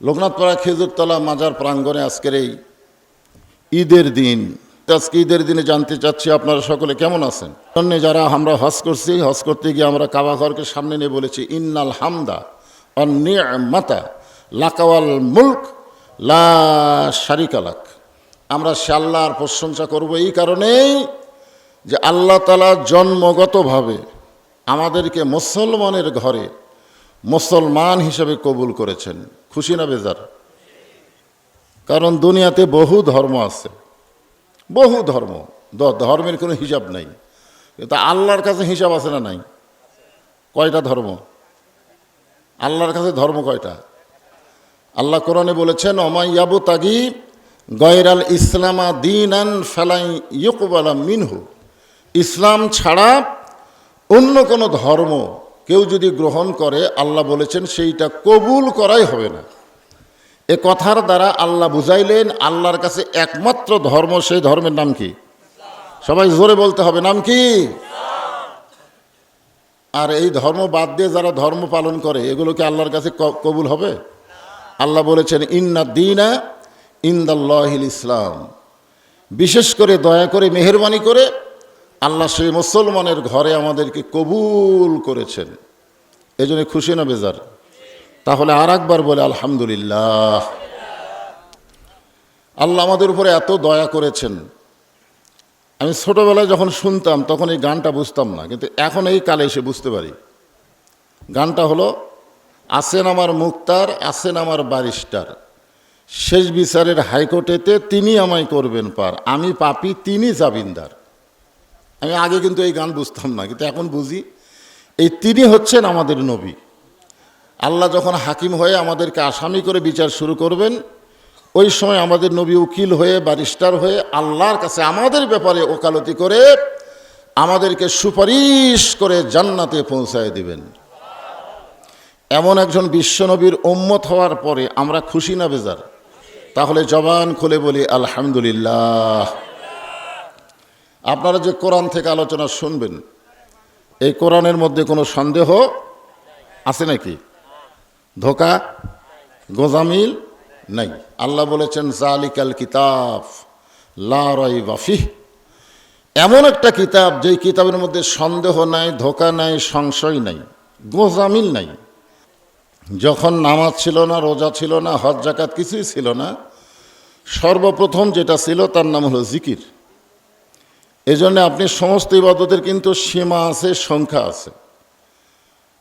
লোকনাথপাড়া খেজুরতলা মাজার প্রাঙ্গণে আজকের এই ঈদের দিন, আজকে ঈদের দিনে জানতে চাচ্ছি আপনারা সকলে কেমন আছেন। যারা আমরা হজ করছি, হজ করতে গিয়ে আমরা কাবা ঘরকে সামনে নিয়ে বলেছি ইন্নাল হামদা ওয়ান নি'মাতা লাকা ওয়াল মুলক লা শারিকা লাক। আমরা সে আল্লাহর প্রশংসা করব এই কারণেই যে আল্লাহ তাআলা জন্মগতভাবে আমাদেরকে মুসলমানের ঘরে মুসলমান হিসেবে কবুল করেছেন। খুশি না বেজার? কারণ দুনিয়াতে বহু ধর্ম আছে, বহু ধর্ম, ধর্মের কোনো হিসাব নাই, কিন্তু আল্লাহর কাছে হিসাব আছে না নাই? কয়টা ধর্ম? আল্লাহর কাছে ধর্ম কয়টা? আল্লাহ কোরআনে বলেছেন ওমাইয়াবু তাগি গয়রাল ইসলামা দীনান ফালাই ইউকবালা মিনহু। ইসলাম ছাড়া অন্য কোনো ধর্ম কেউ যদি গ্রহণ করে আল্লাহ বলেছেন সেইটা কবুল করাই হবে না। এ কথার দ্বারা আল্লাহ বুঝাইলেন আল্লাহর কাছে একমাত্র ধর্ম, সেই ধর্মের নাম কি? সবাই জোরে বলতে হবে, নাম কি? আর এই ধর্ম বাদ দিয়ে যারা ধর্ম পালন করে এগুলো কি আল্লাহর কাছে কবুল হবে? আল্লাহ বলেছেন ইন্না দীনা ইনদাল্লাহিল ইসলাম। বিশেষ করে দয়া করে মেহেরবানি করে আল্লাহ সেই মুসলমানের ঘরে আমাদেরকে কবুল করেছেন। এই জন্য খুশি না বেজার? তাহলে আর একবার বলে আলহামদুলিল্লাহ। আল্লাহ আমাদের উপরে এত দয়া করেছেন। আমি ছোটোবেলায় যখন শুনতাম তখন এই গানটা বুঝতাম না, কিন্তু এখন এই কালে এসে বুঝতে পারি। গানটা হলো আছেন আমার মুক্তার, আছেন আমার ব্যারিস্টার, শেষ বিচারের হাইকোর্টেতে তিনি আমায় করবেন পার, আমি পাপী তিনি জামিনদার। আমি আগে কিন্তু এই গান বুঝতাম না, কিন্তু এখন বুঝি এই তিনি হচ্ছেন আমাদের নবী। আল্লাহ যখন হাকিম হয়ে আমাদেরকে আসামি করে বিচার শুরু করবেন, ওই সময় আমাদের নবী উকিল হয়ে ব্যারিস্টার হয়ে আল্লাহর কাছে আমাদের ব্যাপারে ওকালতি করে আমাদেরকে সুপারিশ করে জান্নাতে পৌঁছায় দিবেন। এমন একজন বিশ্বনবীর উম্মত হওয়ার পরে আমরা খুশি না বেজার? তাহলে জবান খুলে বলি আলহামদুলিল্লাহ। আপনারা যে কোরআন থেকে আলোচনা শুনবেন, এই কোরআনের মধ্যে কোনো সন্দেহ আছে নাকি? ধোঁকা গোজামিল নাই। আল্লাহ বলেছেন জালিকাল কিতাব লা রাইবা ফিহ। এমন একটা কিতাব যেই কিতাবের মধ্যে সন্দেহ নাই, ধোঁকা নাই, সংশয় নাই, গোজামিল নাই। যখন নামাজ ছিল না, রোজা ছিল না, হজ যাকাত কিছুই ছিল না, সর্বপ্রথম যেটা ছিল তার নাম হলো জিকির। এজন্য আপনি সমস্ত ইবাদতের কিন্তু সীমা আছে, সংখ্যা আছে।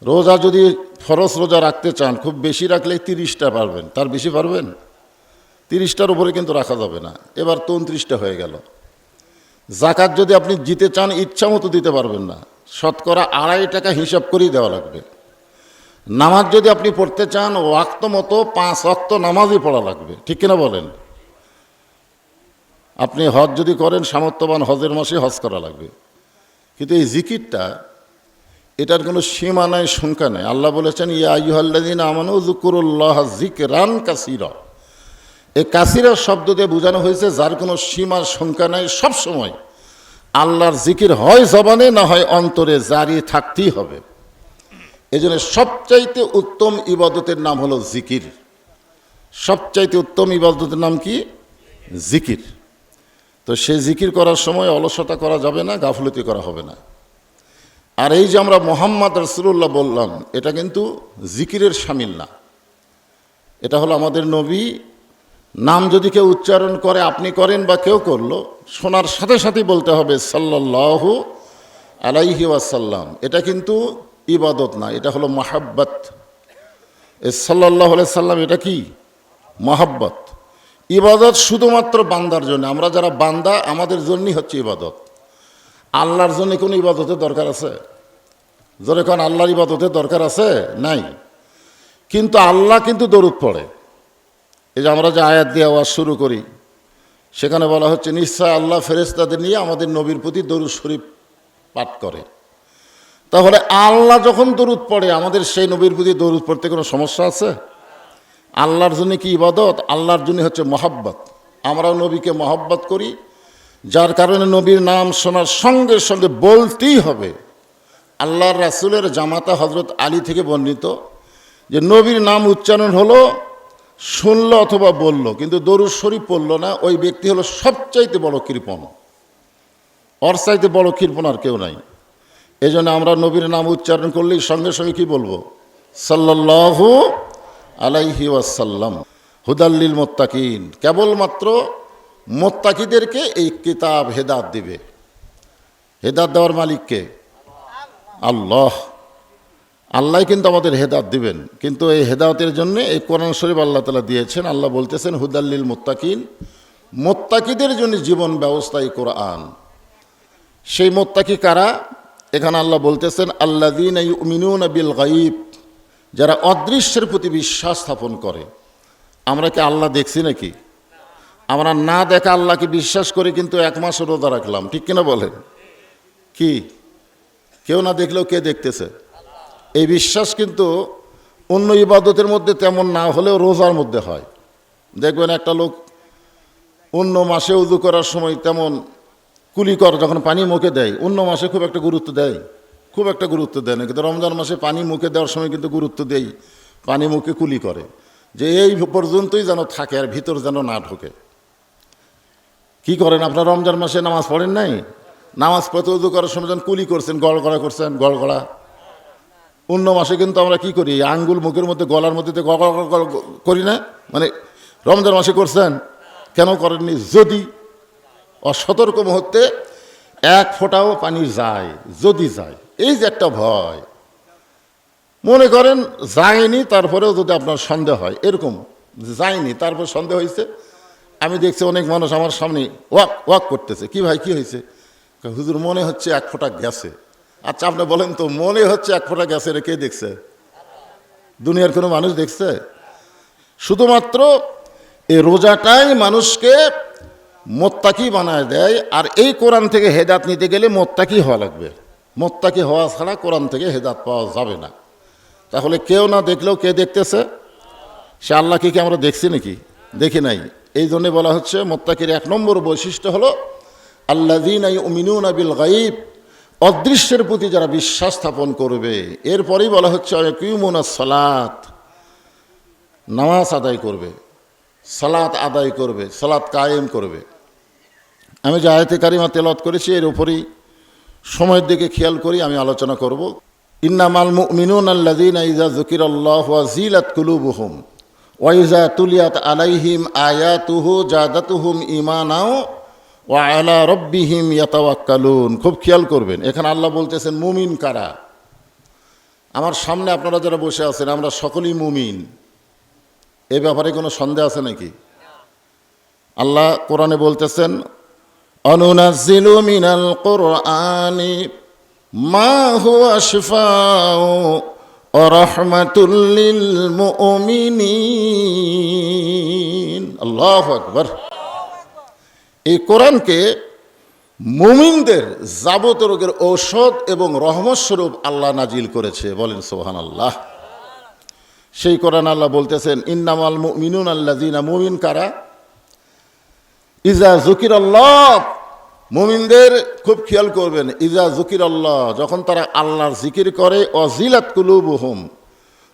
রোজা যদি ফরজ রোজা রাখতে চান, খুব বেশি রাখলে 30টা পারবেন, তার বেশি পারবেন? 30টার উপরে কিন্তু রাখা যাবে না, এবার 29টা হয়ে গেল। জাকাত যদি আপনি দিতে চান ইচ্ছা মতো দিতে পারবেন না, শতকরা 2.5 টাকা হিসাব করেই দেওয়া লাগবে। নামাজ যদি আপনি পড়তে চান ওয়াক্ত মতো 5 ওয়াক্ত নামাজই পড়া লাগবে, ঠিক কিনা বলেন? আপনি হজ যদি করেন সামর্থ্যবান হজের মাসে হজ করা লাগবে। কিন্তু এই জিকিরটা, এটার কোনো সীমা নাই, সংখ্যা নাই। আল্লাহ বলেছেন ইয়া আইয়ুহাল্লাযীনা আমানু যকুরুল্লাহ যিকরান কাসীরা। এই কাসীরা শব্দ দিয়ে বোঝানো হয়েছে যার কোনো সীমা সংখ্যা নাই, সব সময় আল্লাহর জিকির হয় জবানে না হয় অন্তরে, জারি থাকতেই হবে। এই জন্য সবচাইতে উত্তম ইবাদতের নাম হলো জিকির। সবচাইতে উত্তম ইবাদতের নাম কি? জিকির। তো সেই জিকির করার সময় অলসতা করা যাবে না, গাফলতি করা হবে না। আর এই যে আমরা মুহাম্মদ রাসূলুল্লাহ বললাম, এটা কিন্তু জিকিরের শামিল না। এটা হলো আমাদের নবী। নাম যদি কেউ উচ্চারণ করে, আপনি করেন বা কেউ করলো, শোনার সাথে সাথেই বলতে হবে সাল্লাল্লাহু আলাইহি ওয়াসাল্লাম। এটা কিন্তু ইবাদত না, এটা হলো মাহাব্বত। এই সাল্লাল্লাহু আলাইহি সাল্লাম এটা কি? মাহাব্বত। ইবাদত শুধুমাত্র বান্দার জন্য। আমরা যারা বান্দা, আমাদের জন্যই হচ্ছে ইবাদত। আল্লাহর জন্য কোনো ইবাদতের দরকার আছে? যখন আল্লাহর ইবাদতের দরকার আছে নাই। কিন্তু আল্লাহ কিন্তু দরুদ পড়ে। এই যে আমরা যে আয়াত দিয়ে আওয়াজ শুরু করি, সেখানে বলা হচ্ছে নিশ্চয় আল্লাহ ফেরেশতাদের নিয়ে আমাদের নবীর প্রতি দরুদ শরীফ পাঠ করে। তাহলে আল্লাহ যখন দরুদ পড়ে, আমাদের সেই নবীর প্রতি দরুদ পড়তে কোনো সমস্যা আছে? আল্লাহর জন্য কি ইবাদত? আল্লাহর জন্য হচ্ছে মহব্বত। আমরাও নবীকে মহব্বত করি, যার কারণে নবীর নাম শোনার সঙ্গে সঙ্গে বলতেই হবে। আল্লাহর রাসূলের জামাতা হজরত আলী থেকে বর্ণিত যে নবীর নাম উচ্চারণ হলো শুনলো অথবা বলল কিন্তু দরুদ শরীফ পড়লো না, ওই ব্যক্তি হলো সবচাইতে বড় কৃপণ। ওর চাইতে বড় কৃপণ আর কেউ নাই। এই জন্য আমরা নবীর নাম উচ্চারণ করলেই সঙ্গে সঙ্গে কি বলবো? সাল্লাল্লাহু আলাইহি ওয়াসাল্লাম। হুদাল্লিল মুত্তাকিন, কেবলমাত্র মুত্তাকিদেরকে এই কিতাব হেদাত দিবে। হেদাত দেওয়ার মালিককে আল্লাহ। আল্লাহ কিন্তু আমাদের হেদাত দিবেন, কিন্তু এই হেদাতের জন্য এই কোরআন শরীফ আল্লাহ তাআলা দিয়েছেন। আল্লাহ বলতেছেন হুদাল্লিল মুত্তাকিন, মুত্তাকিদের জন্য জীবন ব্যবস্থা এই কোরআন। সেই মুত্তাকি কারা? এখানে আল্লাহ বলতেছেন আল্লাযীনা ইউমিনুনা বিল গায়ব, যারা অদৃশ্যের প্রতি বিশ্বাস স্থাপন করে। আমরা কি আল্লাহ দেখছি নাকি? আমরা না দেখা আল্লাহকে বিশ্বাস করে কিন্তু 1 মাস রোজা রাখলাম, ঠিক কিনা বলেন? কি কেউ না দেখলেও কে দেখতেছে? এই বিশ্বাস কিন্তু অন্য ইবাদতের মধ্যে তেমন না হলেও রোজার মধ্যে হয়। দেখবেন একটা লোক অন্য মাসে উযু করার সময় তেমন কুলি কর, যখন পানি মুখে দেয় অন্য মাসে খুব একটা গুরুত্ব দেয়, খুব একটা গুরুত্ব দেয় না। কিন্তু রমজান মাসে পানি মুখে দেওয়ার সময় কিন্তু গুরুত্ব দেয়, পানি মুখে কুলি করে, যে এই পর্যন্তই যেন থাকে আর ভিতর যেন না ঢোকে। কি করেন আপনার? রমজান মাসে নামাজ পড়েন নাই? নামাজ পড়তে উযু করার সময় যখন কুলি করছেন, গড়গড়া করছেন, গড়গড়া। অন্য মাসে কিন্তু আমরা কি করি? আঙ্গুল মুখের মধ্যে, গলার মধ্যে গড়গড় করি না? মানে রমজান মাসে করছেন, কেন করেননি? যদি অসতর্ক মুহূর্তে 1 ফোঁটাও পানি যায়, যদি যায়, এই যে একটা ভয়, মনে করেন যায়নি, তারপরেও যদি আপনার সন্দেহ হয়, এরকম যায়নি তারপর সন্দেহ হয়েছে। আমি দেখছি অনেক মানুষ আমার সামনে ওয়াক করতেছে। কি ভাই, কি হয়েছে? হুজুর মনে হচ্ছে 1 ফোঁটা গেছে। আচ্ছা আপনি বলেন তো, মনে হচ্ছে 1 ফোঁটা গেছে, রে কে দেখছে? দুনিয়ার কোনো মানুষ দেখছে? শুধুমাত্র এই রোজাটাই মানুষকে মোত্তাকি বানায় দেয়। আর এই কোরআন থেকে হেদাত নিতে গেলে মোত্তাকি হওয়া লাগবে। মোত্তাকি হওয়া ছাড়া কোরআন থেকে হেদাত পাওয়া যাবে না। তাহলে কেউ না দেখলেও কে দেখতেছে? সে আল্লাহকে কি আমরা দেখছি নাকি? দেখি নাই। এই জন্যে বলা হচ্ছে মোত্তাকির 1 নম্বর বৈশিষ্ট্য হলো আল্লাযীনা ইউমিনুনা বিল গায়ব, অদৃশ্যের প্রতি যারা বিশ্বাস স্থাপন করবে। এরপরেই বলা হচ্ছে ইয়াকিমুনাস সালাত, নামাজ আদায় করবে, সালাত আদায় করবে, সালাত কায়েম করবে। আমি যে আয়াতে কারিমা তেলাওয়াত করেছি এর উপরই সময়ের দিকে খেয়াল করি আমি আলোচনা করব। ইন্নামাল মুমিনুনা আল্লাযীনা ইযা যুকিরাল্লাহু ওয়াজিলাত কুলুবুহুম ওয়া ইযা তুলিয়াত আলাইহিম আয়াতুহু জাদাতুহুম ঈমানাও ওয়া আলা রাব্বিহিম ইয়াতাওয়াক্কালুন। খুব খেয়াল করবেন, এখানে আল্লাহ বলতেছেন মুমিন কারা। আমার সামনে আপনারা যারা বসে আছেন আমরা সকলেই মুমিন, এ ব্যাপারে কোনো সন্দেহ আছে নাকি? আল্লাহ কোরআনে বলতেছেন অনুনাজ্জিলু মিনাল কুরআনি মা হুয়া শিফাউ ওয়া রাহমাতুল লিল মুমিনিন। আল্লাহু আকবার। এই কোরআনকে মুমিনদের যাবতীয় রোগের ঔষধ এবং রহমত স্বরূপ আল্লাহ নাজিল করেছে। বলেন সুবহানাল্লাহ। সেই কোরআন আল্লাহ বলতেছেন ইন্নামাল মুমিনুনা আল্লাযীনা, মুমিন কারা? ইজা যুকিরাল্লাহ, মুমিনদের খুব খেয়াল করবেন, ইজা যুকিরাল্লাহ, যখন তারা আল্লাহর জিকির করে, ওয়াজিলাত কুলুবুহুম,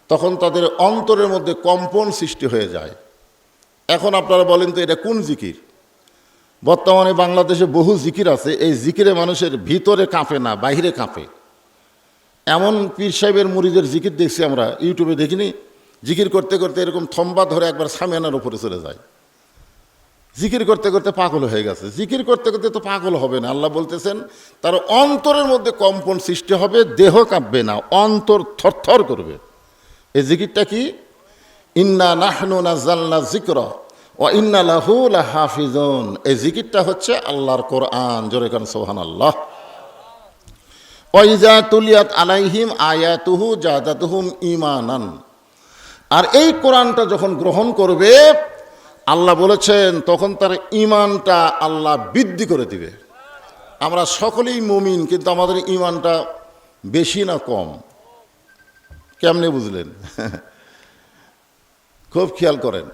তখন তাদের অন্তরের মধ্যে কম্পন সৃষ্টি হয়ে যায়। এখন আপনারা বলেন তো এটা কোন জিকির? বর্তমানে বাংলাদেশে বহু জিকির আছে, এই জিকিরে মানুষের ভিতরে কাঁপে না, বাহিরে কাঁপে। এমন পীর সাহেবের মুরিদের জিকির দেখছি আমরা, ইউটিউবে দেখিনি, জিকির করতে করতে এরকম থম্বা ধরে একবার সামিয়ানার উপরে চলে যায়। জিকির করতে করতে পাগল হয়ে গেছে। জিকির করতে করতে তো পাগল হবে না। আল্লাহ বলতেছেন তার অন্তরের মধ্যে কম্পন সৃষ্টি হবে, দেহ কাঁপবে না, অন্তর থরথর করবে। এই জিকিরটা কি? ইন্না নাহনু নাযালনা যিকরা ওয়া ইন্না লাহু লাহাফিজুন। এই জিকিরটা হচ্ছে আল্লাহর কোরআন। জোরে কান সুবহানাল্লাহ। ওয়া ইযা তুলিয়াত আলাইহিম আয়াতুহু জাদাতুহুম ঈমানান। আর এই কোরআনটা যখন গ্রহণ করবে আল্লাহ বলেছেন তখন তার ঈমানটা আল্লাহ বৃদ্ধি করে দিবে। আমরা সকলেই মুমিন, কিন্তু আমাদের ঈমানটা বেশি না কম? কেমনে বুঝলেন? খুব খেয়াল করেন,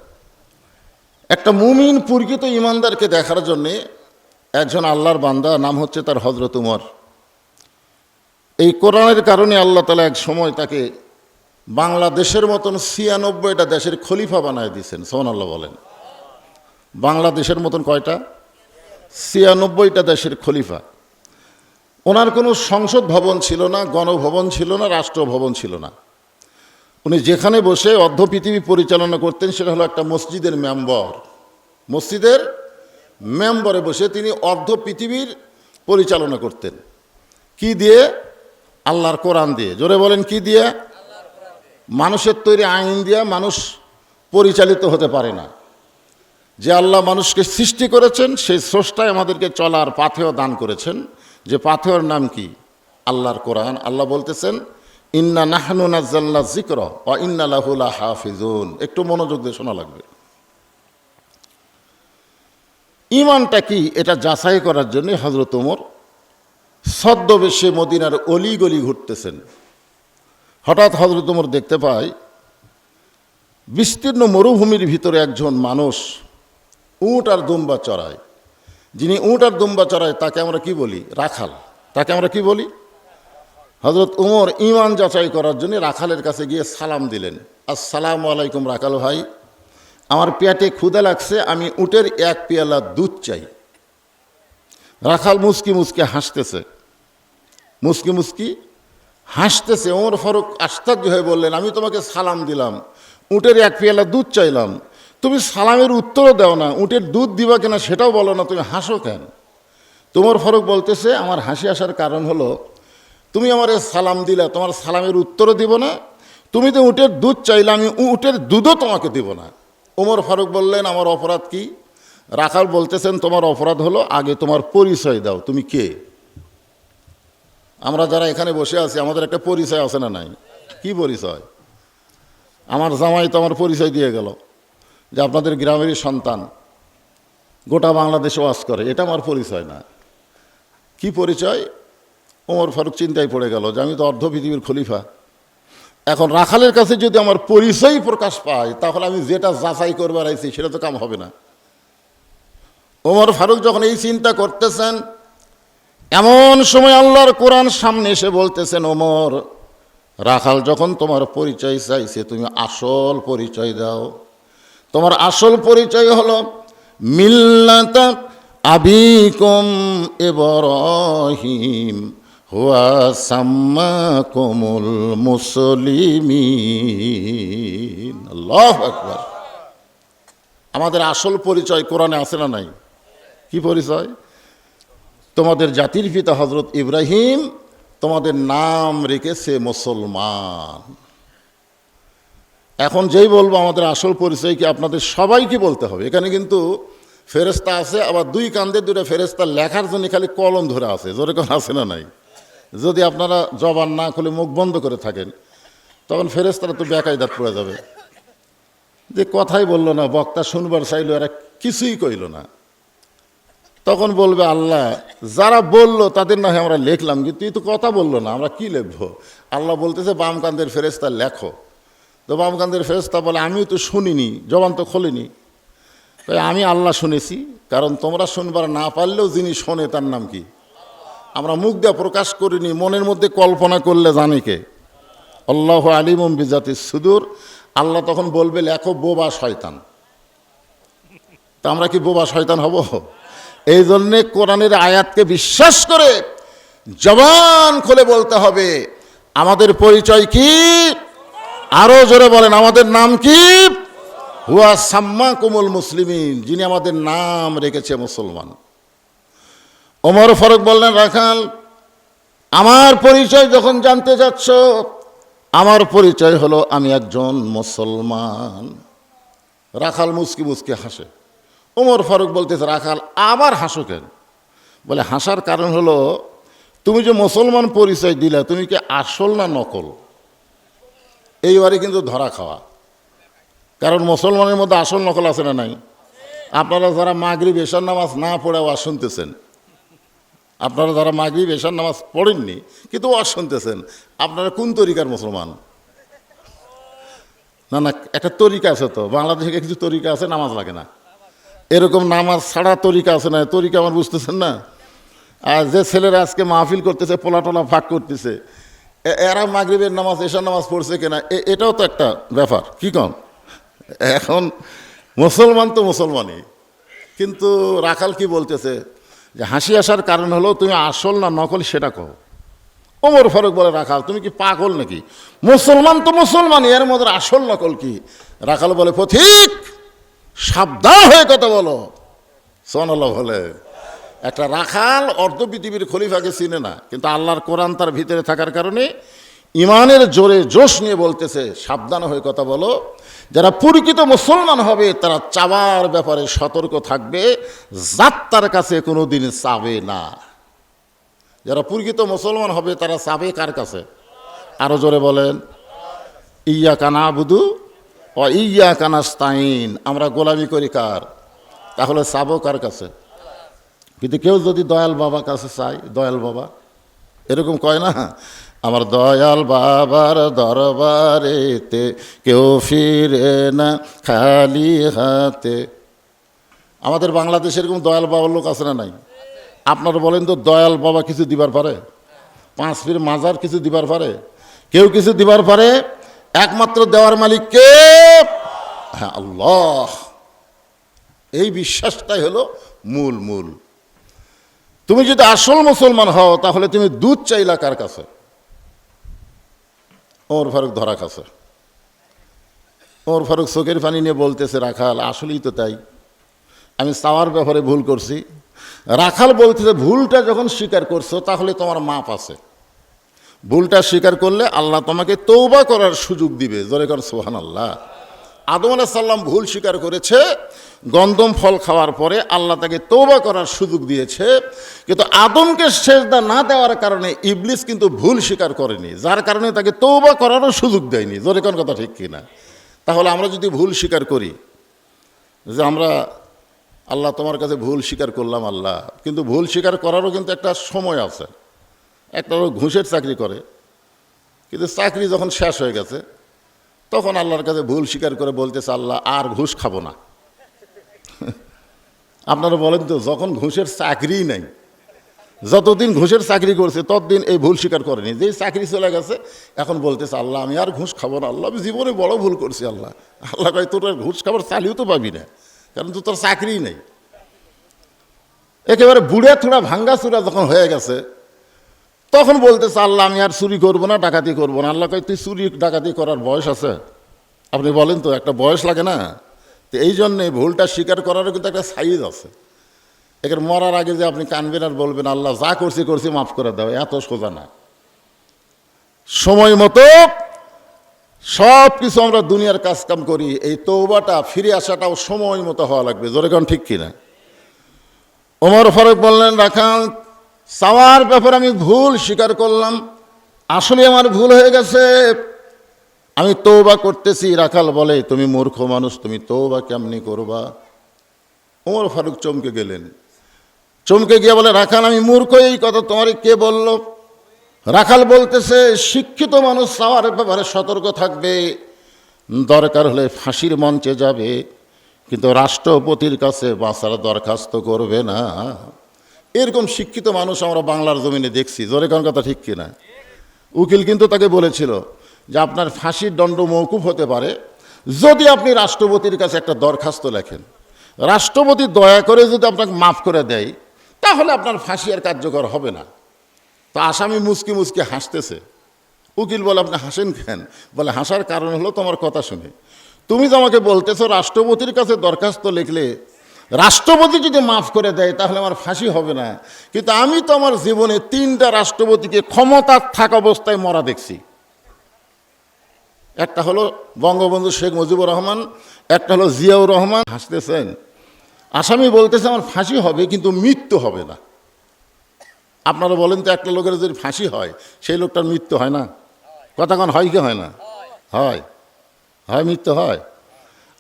একটা মুমিন প্রকৃত ঈমানদারকে দেখার জন্যে একজন আল্লাহর বান্দা, নাম হচ্ছে তার হযরত উমর। এই কোরআনের কারণে আল্লাহ তাআলা এক সময় তাকে বাংলাদেশের মতন ৯৬টা দেশের খলিফা বানায় দিয়েছেন, সুবহানাল্লাহ বলেন। বাংলাদেশের মতন কয়টা? ৯৬টা দেশের খলিফা। ওনার কোনো সংসদ ভবন ছিল না, গণভবন ছিল না, রাষ্ট্রভবন ছিল না। উনি যেখানে বসে অর্ধ পৃথিবী পরিচালনা করতেন সেটা হলো একটা মসজিদের মেম্বর। মসজিদের মেম্বরে বসে তিনি অর্ধ পৃথিবীর পরিচালনা করতেন। কি দিয়ে? আল্লাহর কোরআন দিয়ে। জোরে বলেন কি দিয়ে? মানুষের তৈরি আইন দিয়ে মানুষ পরিচালিত হতে পারে না। যে আল্লাহ মানুষকে সৃষ্টি করেছেন সেই স্রষ্টাই আমাদেরকে চলার পাথেয় দান করেছেন। যে পাথেয়র নাম কি? আল্লাহর কোরআন। আল্লাহ বলতেছেন ইন্না নাহনু নাজ্জালনা যিকরা ওয়া ইন্না লাহু লাহাফিজুন। একটু মনোযোগ দিয়ে শোনা লাগবে। ঈমানটা কি এটা যাচাই করার জন্য হযরত ওমর ছদ্মবেশে মদিনার অলিগলি ঘুরতেছেন। হঠাৎ হযরত ওমর দেখতে পায় বিস্তীর্ণ মরুভূমির ভিতরে একজন মানুষ উট আর দুম্বা চড়ায়। যিনি উট আর দুম্বা চড়ায় তাকে আমরা কি বলি? রাখাল। তাকে আমরা কি বলি? হযরত ওমর ঈমান যাচাই করার জন্য রাখালের কাছে গিয়ে সালাম দিলেন, আসসালামু আলাইকুম রাখাল ভাই, আমার পেটে ক্ষুধা লাগছে, আমি উটের এক পেয়ালা দুধ চাই। রাখাল মুস্কি মুস্কি হাসতেছে, মুস্কি মুস্কি হাসতেছে। ওমর ফারুক আশ্চর্য হয়ে বললেন, আমি তোমাকে সালাম দিলাম, উটের এক পেয়ালা দুধ চাইলাম, তুমি সালামের উত্তরও দাও না, উটের দুধ দিবা কিনা সেটাও বলো না, তুমি হাসো কেন? ওমর ফারুক বলতেছে, আমার হাসি আসার কারণ হলো তুমি আমার সালাম দিলা, তোমার সালামের উত্তরও দিব না, তুমি তো উটের দুধ চাইলে, আমি উটের দুধও তোমাকে দিব না। ওমর ফারুক বললেন, আমার অপরাধ কি? রাখাল বলতেছেন, তোমার অপরাধ হলো আগে তোমার পরিচয় দাও, তুমি কে? আমরা যারা এখানে বসে আছি আমাদের একটা পরিচয় আছে না নাই? কি পরিচয়? আমার জামাই তো আমার পরিচয় দিয়ে গেল যে আপনাদের গ্রামেরই সন্তান, গোটা বাংলাদেশে ওয়াজ করে, এটা আমার পরিচয় না। কি পরিচয়? ওমর ফারুক চিন্তায় পড়ে গেল যে আমি তো অর্ধ পৃথিবীর খলিফা, এখন রাখালের কাছে যদি আমার পরিচয় প্রকাশ পায় তাহলে আমি যেটা যাচাই করবার আইছি সেটা তো কাম হবে না। ওমর ফারুক যখন এই চিন্তা করতেছেন, এমন সময় আল্লাহর কোরআন সামনে এসে বলতেছেন, ওমর, রাখাল যখন তোমার পরিচয় চাইছে তুমি আসল পরিচয় দাও। তোমার আসল পরিচয় হলো মিল্লাতা আবিকুম ইব্রাহিম হুয়া সাম্মাকুমুল মুসলিমিন। আল্লাহু আকবার। আমাদের আসল পরিচয় কোরআনে আছে না নাই? কি পরিচয়? তোমাদের জাতির পিতা হযরত ইব্রাহিম তোমাদের নাম রেখেছে মুসলমান। এখন যেই বলবো আমাদের আসল পরিচয় কি, আপনাদের সবাইকে বলতে হবে। এখানে কিন্তু ফেরেশতা আছে, আবার দুই কান্দে দুটো ফেরেশতা লেখার জন্য খালি কলম ধরে আছে, জোরে কোন আছে না নাই? যদি আপনারা জবান না খুলে মুখ বন্ধ করে থাকেন তখন ফেরেশতারা তো বেকায়দাত পড়ে যাবে, যে কথাই বললো না, বক্তা শুনবার চাইলো এরা কিছুই কইল না। তখন বলবে আল্লাহ, যারা বললো তাদের না হয় আমরা লিখলাম, কিন্তু তুই তো কথা বললো না, আমরা কি লিখবো? আল্লাহ বলতেছে বাম কান্দের ফেরেশতা লেখো। তো বাম কান্দের ফেরেশতা বলে আমিও তো শুনিনি, জবান তো খোলেনি। তাই আমি আল্লাহ শুনেছি, কারণ তোমরা শুনবার না পারলেও যিনি শোনে তার নাম কি? আমরা মুখ দিয়ে প্রকাশ করিনি, মনের মধ্যে কল্পনা করলে জানে কে? আল্লাহু আলিমুম বিজাতিস সুদূর। আল্লাহ তখন বলবে লেখো বোবা শয়তান। তা আমরা কি বোবা শয়তান হব? এই জন্যে কোরআনের আয়াতকে বিশ্বাস করে জবান খুলে বলতে হবে আমাদের পরিচয় কি? আরো জোরে বলেন, আমাদের নাম কি? হুয়া সাম্মাকুমুল মুসলিমিন, যিনি আমাদের নাম রেখেছে মুসলমান। ওমর ফারুক বললেন, রাখাল, আমার পরিচয় যখন জানতে যাচ্ছ, আমার পরিচয় হলো আমি একজন মুসলমান। রাখাল মুস্কি মুস্কি হাসে। ওমর ফারুক বলতেছে, রাখাল আবার হাসো কেন? বলে হাসার কারণ হলো তুমি যে মুসলমান পরিচয় দিলা, তুমি কি আসল না নকল? এইবারে কিন্তু ধরা খাওয়া, কারণ মুসলমানের মধ্যে আসল নকল আছে না নাই? আপনারা যারা মাগরিব এশার নামাজ না পড়ে ওয়াজ শুনতেছেন, আপনারা যারা মাগরিব এশার নামাজ পড়েননি কিন্তু ওয়াজ শুনতেছেন, আপনারা কোন তরিকার মুসলমান? না না, একটা তরিকা আছে তো, বাংলাদেশে কিছু তরিকা আছে নামাজ লাগে না, এরকম নামাজ ছাড়া তরিকা আছে না? তরিকা আমার বুঝতেছেন না? আর যে ছেলেরা আজকে মাহফিল করতেছে, পোলাটোলা ফাঁক করতেছে, এরা মাগরিবের নামাজ এশার নামাজ পড়ছে কিনা এটাও তো একটা ব্যাপার, কি কম? এখন মুসলমান তো মুসলমানই, কিন্তু রাখাল কি বলতেছে যে হাসি আসার কারণ হলো তুমি আসল না নকল সেটা কও। ওমর ফারুক বলে, রাখাল তুমি কি পাগল নাকি? মুসলমান তো মুসলমানই, এর মধ্যে আসল নকল কি? রাখাল বলে, পথিক সাবধান হয়ে কথা বলো। সুবহানাল্লাহ বলে। একটা রাখাল অর্ধ পৃথিবীর খলিফাকে চিনে না, কিন্তু আল্লাহর কোরআন তার ভিতরে থাকার কারণে ইমানের জোরে জোশ নিয়ে বলতেছে, সাবধান হয়ে কথা বলো। যারা প্রকৃত মুসলমান হবে তারা চাওয়ার ব্যাপারে সতর্ক থাকবে, জাত তার কাছে কোনোদিন চাবে না। যারা প্রকৃত মুসলমান হবে তারা চাবে কার কাছে? আরো জোরে বলেন, ইয়্যাকা না'বুদু ওয়া ইয়্যাকা নাস্তাইন। আমরা গোলামি করি কার? তাহলে চাবো কার কাছে? কিন্তু কেউ যদি দয়াল বাবার কাছে চায়, দয়াল বাবা এরকম কয় না, আমার দয়াল বাবার দরবারেতে কেউ ফিরে না খালি হাতে। আমাদের বাংলাদেশে এরকম দয়াল বাবার লোক আছে না নাই? আপনারা বলেন তো, দয়াল বাবা কিছু দিবার পারে? 5 পীর মাজার কিছু দিবার পারে? কেউ কিছু দিবার পারে? একমাত্র দেওয়ার মালিক কে? হ্যাঁ, আল্লাহ। এই বিশ্বাসটাই হলো মূল। তুমি যদি আসল মুসলমান হও তাহলে তুমি দুধ চাইলা কার কাছে? ওমর ফারুক ধরা কাছে। ওমর ফারুক চোখের পানি নিয়ে বলতেছে, রাখাল আসলেই তো তাই, আমি চাওয়ার ব্যাপারে ভুল করছি। রাখাল বলতেছে, ভুলটা যখন স্বীকার করছো তাহলে তোমার মাপ আছে। ভুলটা স্বীকার করলে আল্লাহ তোমাকে তওবা করার সুযোগ দিবে। জোরে কর সুবহানাল্লাহ। আদম আলাইহিস সালাম ভুল স্বীকার করেছে, গন্ধম ফল খাওয়ার পরে আল্লাহ তাকে তওবা করার সুযোগ দিয়েছে, কিন্তু আদমকে সেজদা না দেওয়ার কারণে ইবলিস কিন্তু ভুল স্বীকার করেনি, যার কারণে তাকে তওবা করারও সুযোগ দেয়নি। জোরে কোন কথা ঠিক কিনা? তাহলে আমরা যদি ভুল স্বীকার করি যে আমরা আল্লাহ তোমার কাছে ভুল স্বীকার করলাম আল্লাহ, কিন্তু ভুল স্বীকার করারও কিন্তু একটা সময় আছে। একটা লোক ঘুষের চাকরি করে, কিন্তু চাকরি যখন শেষ হয়ে গেছে তখন আল্লাহর কাছে ভুল স্বীকার করে বলতেছে, আল্লাহ আর ঘুষ খাবো না। আপনারা বলেন তো, যখন ঘুষের চাকরি নেই, যতদিন ঘুষের চাকরি করছে ততদিন এই ভুল স্বীকার করেনি। যেই চাকরি চলে গেছে এখন বলতেছে, আল্লাহ আমি আর ঘুষ খাবো না, আল্লাহ আমি জীবনে বড় ভুল করছি। আল্লাহ কয়, তোর আর ঘুষ খাবার চালিও তো পাবি না, কারণ তো তোর চাকরিই নেই। একেবারে বুড়ে থোড়া ভাঙ্গা চূড়া যখন হয়ে গেছে তখন বলতেছে, আল্লাহ আমি আর চুরি করবো না, ডাকাতি করবো না। আল্লাহ কয়, তুই চুরি ডাকাতি করার বয়স আছে? আপনি বলেন তো, একটা বয়স লাগে না? তো এই জন্যে ভুলটা স্বীকার করারও কিন্তু একটা সাইজ আছে। এর মরার আগে যে আপনি কানবেন আর বলবেন আল্লাহ যা করছি মাফ করে দাও, এত সোজা না। সময় মতো সব কিছু আমরা দুনিয়ার কাজকাম করি, এই তওবাটা ফিরে আসাটাও সময় মতো হওয়া লাগবে। জোরে কোন ঠিক কিনা? ওমর ফারুক বললেন, রাখাল চাওয়ার ব্যাপারে আমি ভুল স্বীকার করলাম, আসলে আমার ভুল হয়ে গেছে, আমি তওবা করতেছি। রাখাল বলে, তুমি মূর্খ মানুষ, তুমি তওবা কেমনি করবা? ওমর ফারুক চমকে গেলেন। চমকে গিয়ে বলে, রাখাল আমি মূর্খ, এই কথা তোমার কে বলল? রাখাল বলতেছে, শিক্ষিত মানুষ চাওয়ার ব্যাপারে সতর্ক থাকবে, দরকার হলে ফাঁসির মঞ্চে যাবে, কিন্তু রাষ্ট্রপতির কাছে বাঁচার দরখাস্ত করবে না। এরকম শিক্ষিত মানুষ আমরা বাংলার জমিনে দেখছি। জোরে কোন কথা ঠিক কিনা? উকিল কিন্তু তাকে বলেছিল যে আপনার ফাঁসির দণ্ড মওকুফ হতে পারে যদি আপনি রাষ্ট্রপতির কাছে একটা দরখাস্ত লেখেন, রাষ্ট্রপতি দয়া করে যদি আপনাকে মাফ করে দেয় তাহলে আপনার ফাঁসি আর কার্যকর হবে না। তো আসামি মুচকি মুচকি হাসতেছে। উকিল বলে, আপনি হাসেন কেন? বলে, হাসার কারণ হলো তোমার কথা শুনে। তুমি তো আমাকে বলতেছো রাষ্ট্রপতির কাছে দরখাস্ত লিখলে রাষ্ট্রপতি যদি মাফ করে দেয় তাহলে আমার ফাঁসি হবে না, কিন্তু আমি তো আমার জীবনে 3টা রাষ্ট্রপতিকে ক্ষমতা থাকা অবস্থায় মরা দেখছি। একটা হলো বঙ্গবন্ধু শেখ মুজিবুর রহমান, একটা হলো জিয়াউর রহমান। হাসতেছেন। আসামি বলতেছে আমার ফাঁসি হবে কিন্তু মৃত্যু হবে না। আপনারা বলেন তো, একটা লোকের যদি ফাঁসি হয় সেই লোকটার মৃত্যু হয় না? কথা কোন হয় কি হয় না? হয়, মৃত্যু হয়।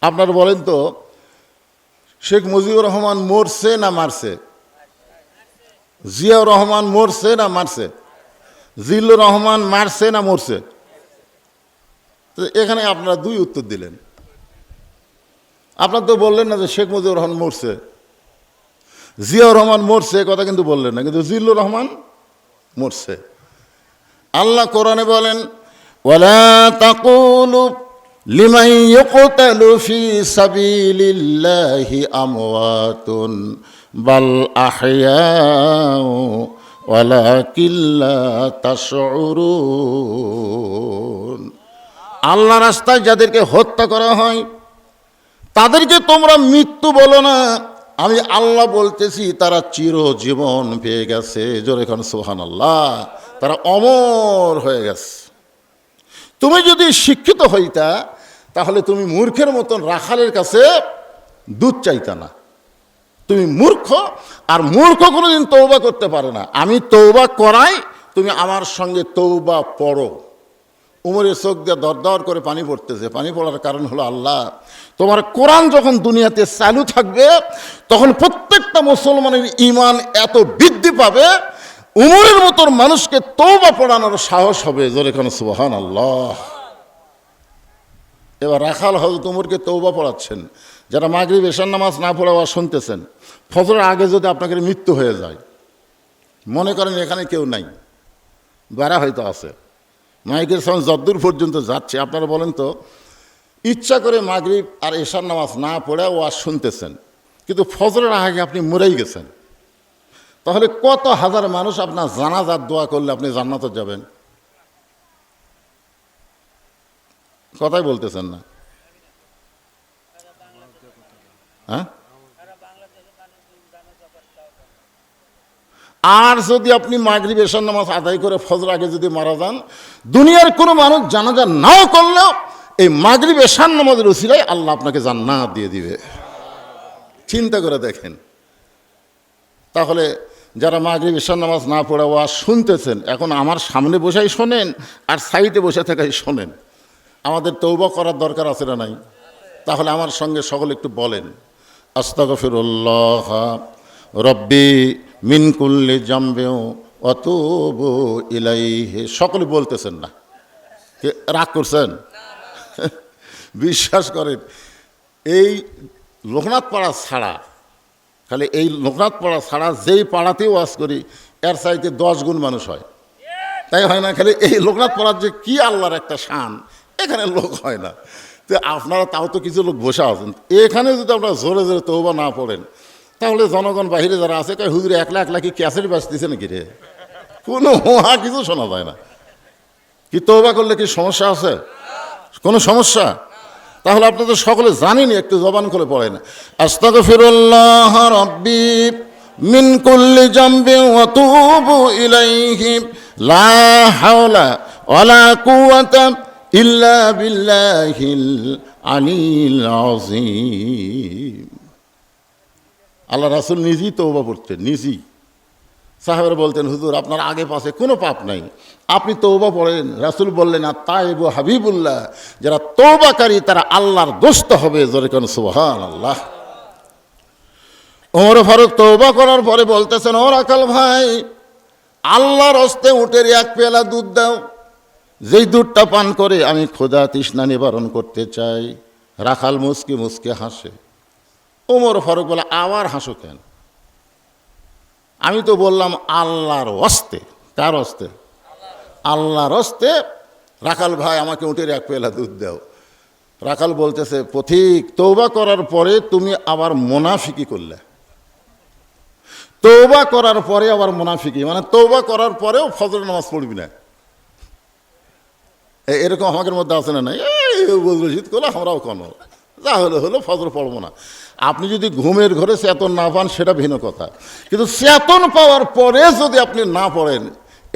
আপনারা বলেন তো, শেখ মুজিবুর রহমান মরছে না মারছে? জিয়াউর রহমান মরছে না মারছে? জিল্লুর রহমান মারছে না মরছে? এখানে আপনারা 2 উত্তর দিলেন। আপনার তো বললেন না যে শেখ মুজিবুর রহমান মরছে, জিয়াউর রহমান মরছে, কথা কিন্তু বললেন না, কিন্তু জিল্লুর রহমান মরছে। আল্লাহ কোরআনে বলেন, ওয়ালা তাকুলু লিমান ইউকতালু ফি সাবিলিল্লাহি আমওয়াতুন বাল আহইয়াউ ওয়ালাকিন লা তাশউরুন। আল্লাহ রাস্তায় যাদেরকে হত্যা করা হয় তাদেরকে তোমরা মৃত্যু বলো না, আমি আল্লাহ বলতেছি তারা চিরজীবন পেয়ে গেছে। জোরে এখন সুবহানাল্লাহ, তারা অমর হয়ে গেছে। তুমি যদি শিক্ষিত হইতা তাহলে তুমি মূর্খের মতন রাখালের কাছে দুধ চাইতা না। তুমি মূর্খ, আর মূর্খ কোনোদিন তওবা করতে পারে না। আমি তওবা করাই, তুমি আমার সঙ্গে তওবা পড়ো। উমরের চোখ দিয়ে দরদর করে পানি পড়তেছে। পানি পড়ার কারণ হলো, আল্লাহ তোমার কোরআন যখন দুনিয়াতে চালু থাকবে তখন প্রত্যেকটা মুসলমানের ঈমান এত বৃদ্ধি পাবে, উমরের মতন মানুষকে তওবা পড়ানোর সাহস হবে। জোরে কোন সুবহানাল্লাহ। এবার রাখাল হযরত উমরকে তওবা পড়াচ্ছেন। যারা মাগরিব এশার নামাজ না পড়ে আওয়াজ শুনতেছেন, ফজরের আগে যদি আপনাকে মৃত্যু হয়ে যায়, মনে করেন এখানে কেউ নাই, বেড়া হয়তো আছে, মাইকের সাউন্ড যদ্দূর পর্যন্ত যাচ্ছে, আপনারা বলেন তো, ইচ্ছা করে মাগরিব আর এশার নামাজ না পড়ে ওয়াজ শুনতেছেন, কিন্তু ফজরের আগে আপনি মরেই গেছেন, তাহলে কত হাজার মানুষ আপনার জানাজার দোয়া করলে আপনি জান্নাতে যাবেন? কথাই বলতেছেন না, হ্যাঁ? আর যদি আপনি মাগরিব এশার নামাজ আদায় করে ফজর আগে যদি মারা যান, দুনিয়ার কোনো মানুষ জানাজা নাও করলেও এই মাগরিব এশার নামাজের উসিলায় আল্লাহ আপনাকে জান্নাত দিয়ে দিবে। চিন্তা করে দেখেন। তাহলে যারা মাগরিব এশার নামাজ না পড়ে ওয়াজ শুনতেছেন, এখন আমার সামনে বসেই শোনেন আর সাইডে বসে থাকাই শোনেন, আমাদের তওবা করার দরকার আছে না নাই? তাহলে আমার সঙ্গে সকলে একটু বলেন, আস্তাগফিরুল্লাহ রব্বি মিন কুল্লি জামবে ওয়া আতুবু ইলাইহি। সকলে বলতেছেন না, রাগ করছেন? বিশ্বাস করেন, এই লোকনাথ পাড়া ছাড়া, খালি এই লোকনাথ পাড়া ছাড়া যেই পাড়াতেই ওয়াজ করি এর চাইতে 10 গুণ মানুষ হয়, তাই হয় না? খালি এই লোকনাথ পাড়ার যে কি আল্লাহর একটা শান, এখানে লোক হয় না। তো আপনারা তাও তো কিছু লোক বসে আছেন, এখানে যদি আপনারা জোরে জোরে তওবা না পড়েন, তাহলে জনগণ বাহিরে যারা আছে কয়, হুজুরে একলা একলা কি ক্যাসেট বাজতেছে নাকি রে? কোনো হোহা কিছু শোনা যায় না। কি তওবা করলে কি সমস্যা আছে? কোনো সমস্যা? তাহলে আপনাদের সকলে জানেনি, একটু জবান করে পড়েন, আস্তাগফিরুল্লাহ রাব্বি মিন কুল্লি জামবি ওয়া আতুবু ইলাইহি লা হাওলা ওয়ালা কুওয়াতা ইল্লা বিল্লাহিল আলিয়্যিল আযীম। আল্লাহ রাসূল নিজেই তওবা পড়তেন, নিজেই। সাহাবারা বলতেন, হুজুর আপনার আগে পাশে কোনো পাপ নাই, আপনি তওবা পড়েন। রাসূল বললেন, আত-তাইবু হাবিবুল্লাহ, যারা তওবাকারী তারা আল্লাহর দোস্ত হবে। জোরে কোন সুবহানাল্লাহ। ওমর ফারুক তওবা করার পরে বলতেছেন, ও রাখাল ভাই, আল্লাহর হস্তে উটের 1 পেয়ালা দুধ দাও, যেই দুধটা পান করে আমি ক্ষুধা তৃষ্ণা নিবারণ করতে চাই। রাখাল মুচকি মুচকি হাসে। ওমর ফারুক বলে, আবার হাসো কেন? আমি তো বললাম আল্লাহর হস্তে। কার হস্তে? আল্লাহর হস্তে। রাখাল ভাই আমাকে উটের 1 পেয়ালা দুধ দাও। রাখাল বলতেছে, পথিক, তওবা করার পরে তুমি আবার মুনাফিকি করলে। তওবা করার পরে আবার মুনাফিকি, মানে তওবা করার পরেও ফজর নামাজ পড়বি না। এরকম আমাদের মধ্যে আছে না? নাই, রশিদ করলো আমরাও কোনো, যা হলো হলো, ফজর পড়বো না। আপনি যদি ঘুমের ঘরে চেতন না পান সেটা ভিন্ন কথা, কিন্তু চেতন পাওয়ার পরে যদি আপনি না পড়েন,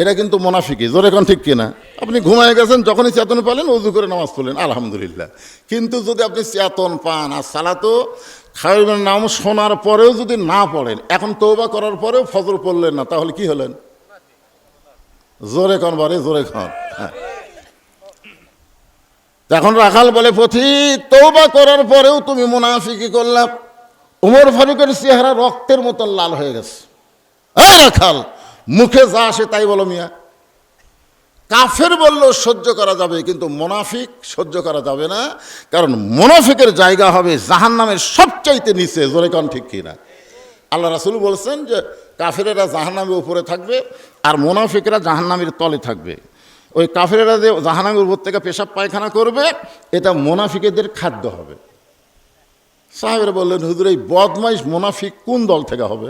এটা কিন্তু মুনাফিকি। জোরে কোন ঠিক কিনা? আপনি ঘুমায় গেছেন, যখনই চেতন পেলেন ওযু করে নামাজ পড়লেন, আলহামদুলিল্লাহ। কিন্তু যদি আপনি চেতন পান আর সালাতো খায়রুন নাম শোনার পরেও যদি না পড়েন, এখন তওবা করার পরেও ফজর পড়লেন না, তাহলে কি হলেন? জোরে কোন বারে, জোরে কোন। হ্যাঁ, এখন রাখাল বলে, পথিক, তওবা করার পরেও তুমি মুনাফিকি করলা। ওমর ফারুকের চেহারা রক্তের মতো লাল হয়ে গেছে। এই রাখাল, মুখে যা আসে তাই বলো মিয়া। কাফের বললেও সহ্য করা যাবে, কিন্তু মুনাফিক সহ্য করা যাবে না, কারণ মুনাফিকের জায়গা হবে জাহান্নামের সবচাইতে নিচে। জোরে কোন ঠিক কিনা? আল্লাহ রাসূল বলছেন যে কাফেরেরা জাহান্নামের উপরে থাকবে আর মুনাফিকরা জাহান্নামের তলে থাকবে। ওই কাফেরেরা যে জাহান্নামের উপর থেকে পেশাব পায়খানা করবে, এটা মুনাফিকদের খাদ্য হবে। সাহাবেরা বললেন, হুজুর এই বদমাইশ মুনাফিক কোন দল থেকে হবে?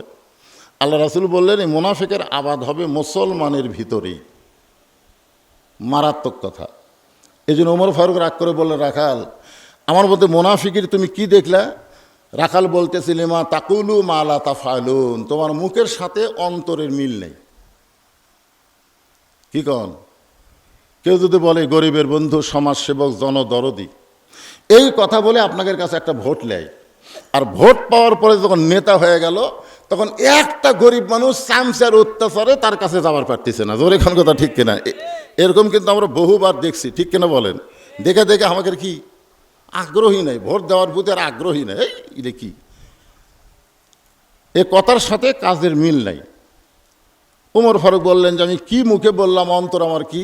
আল্লাহ রাসূল বললেন, এই মুনাফিকের আবাদ হবে মুসলমানের ভিতরেই। মারাত্মক কথা। এই জন্য ওমর ফারুক রাগ করে বললেন, রাখাল আমার মধ্যে মুনাফিকের তুমি কি দেখলা? রাখাল বলতেছিল, মা তাকুলু মা লা তাফালুন, তোমার মুখের সাথে অন্তরের মিল নেই। কি কন? কেউ যদি বলে গরিবের বন্ধু, সমাজসেবক, জনদরদি, এই কথা বলে আপনাদের কাছে একটা ভোট নেয়, আর ভোট পাওয়ার পরে যখন নেতা হয়ে গেল, তখন একটা গরিব মানুষ চামচার অত্যাচারে তার কাছে যাবার পারতেছে না। জোরে খান কথা ঠিক কিনা? এরকম কিন্তু আমরা বহুবার দেখছি, ঠিক কিনা বলেন? দেখে দেখে আমাদের কি আগ্রহী নাই, ভোট দেওয়ার প্রতি আর আগ্রহী নাই। এটা কি? এ কথার সাথে কাজের মিল নাই। ওমর ফারুক বললেন যে আমি কি মুখে বললাম, অন্তর আমার কি?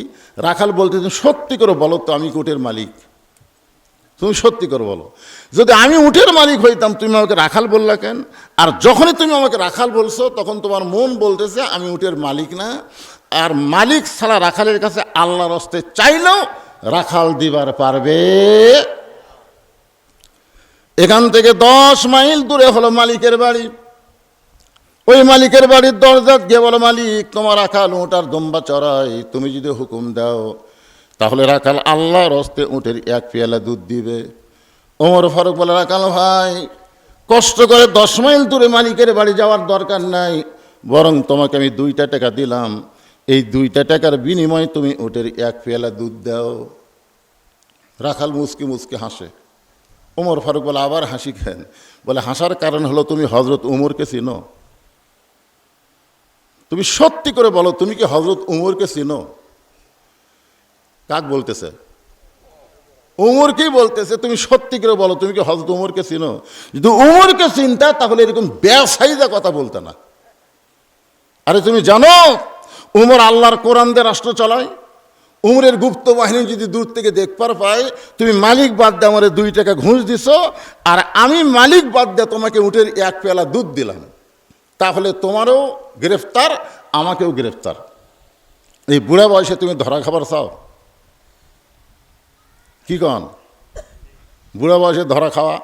রাখাল বলতেছেন, সত্যি করে বলো তো, আমি উটের মালিক, তুমি সত্যি করে বলো, যদি আমি উটের মালিক হইতাম তুমি আমাকে রাখাল বললা কেন? আর যখনই তুমি আমাকে রাখাল বলছো, তখন তোমার মন বলতেছে আমি উটের মালিক না, আর মালিক ছাড়া রাখালের কাছে আল্লাহর হস্তে চাইলেও রাখাল দিবার পারবে। এখান থেকে 10 মাইল দূরে হলো মালিকের বাড়ি। ওই মালিকের বাড়ির দরজা গিয়ে বলো, মালিক তোমার রাখাল উট আর দম্বা চড়াই, তুমি যদি হুকুম দাও তাহলে রাখাল আল্লাহর হস্তে উটের 1 পেয়ালা দুধ দিবে। ওমর ফারুক বলে, রাখাল ভাই কষ্ট করে 10 মাইল দূরে মালিকের বাড়ি যাওয়ার দরকার নাই, বরং তোমাকে আমি 2টা টাকা দিলাম, এই 2টা টাকার বিনিময়ে তুমি উটের 1 পেয়ালা দুধ দাও। রাখাল মুচকি মুচকি হাসে। ওমর ফারুক বলে, আবার হাসি খেন? বলে, হাসার কারণ হলো তুমি হজরত উমরকে চিনো? তুমি সত্যি করে বলো, তুমি কি হজরত উমরকে চিনো? কাক বলতেছে? উমরকেই বলতেছে, তুমি সত্যি করে বলো, তুমি কি হজরত উমরকে চিনো? যদি উমরকে চিনতা তাহলে এরকম বেসাইজা কথা বলতে না। আরে তুমি জানো উমর আল্লাহর কোরআন দিয়ে রাষ্ট্র চালায়? উমরের গুপ্ত বাহিনী যদি দূর থেকে দেখবার পায়, তুমি মালিক বাদ দিয়ে আমার 2 টাকা ঘুষ দিছ, আর আমি মালিক বাদ দিয়ে তোমাকে উটের 1 পেয়ালা দুধ দিলাম, তাহলে তোমারও গ্রেফতার, আমাকেও গ্রেফতার। এই বুড়া বয়সে তুমি ধরা খাবার চাও? কি কন? বুড়া বয়সে ধরা খাওয়া?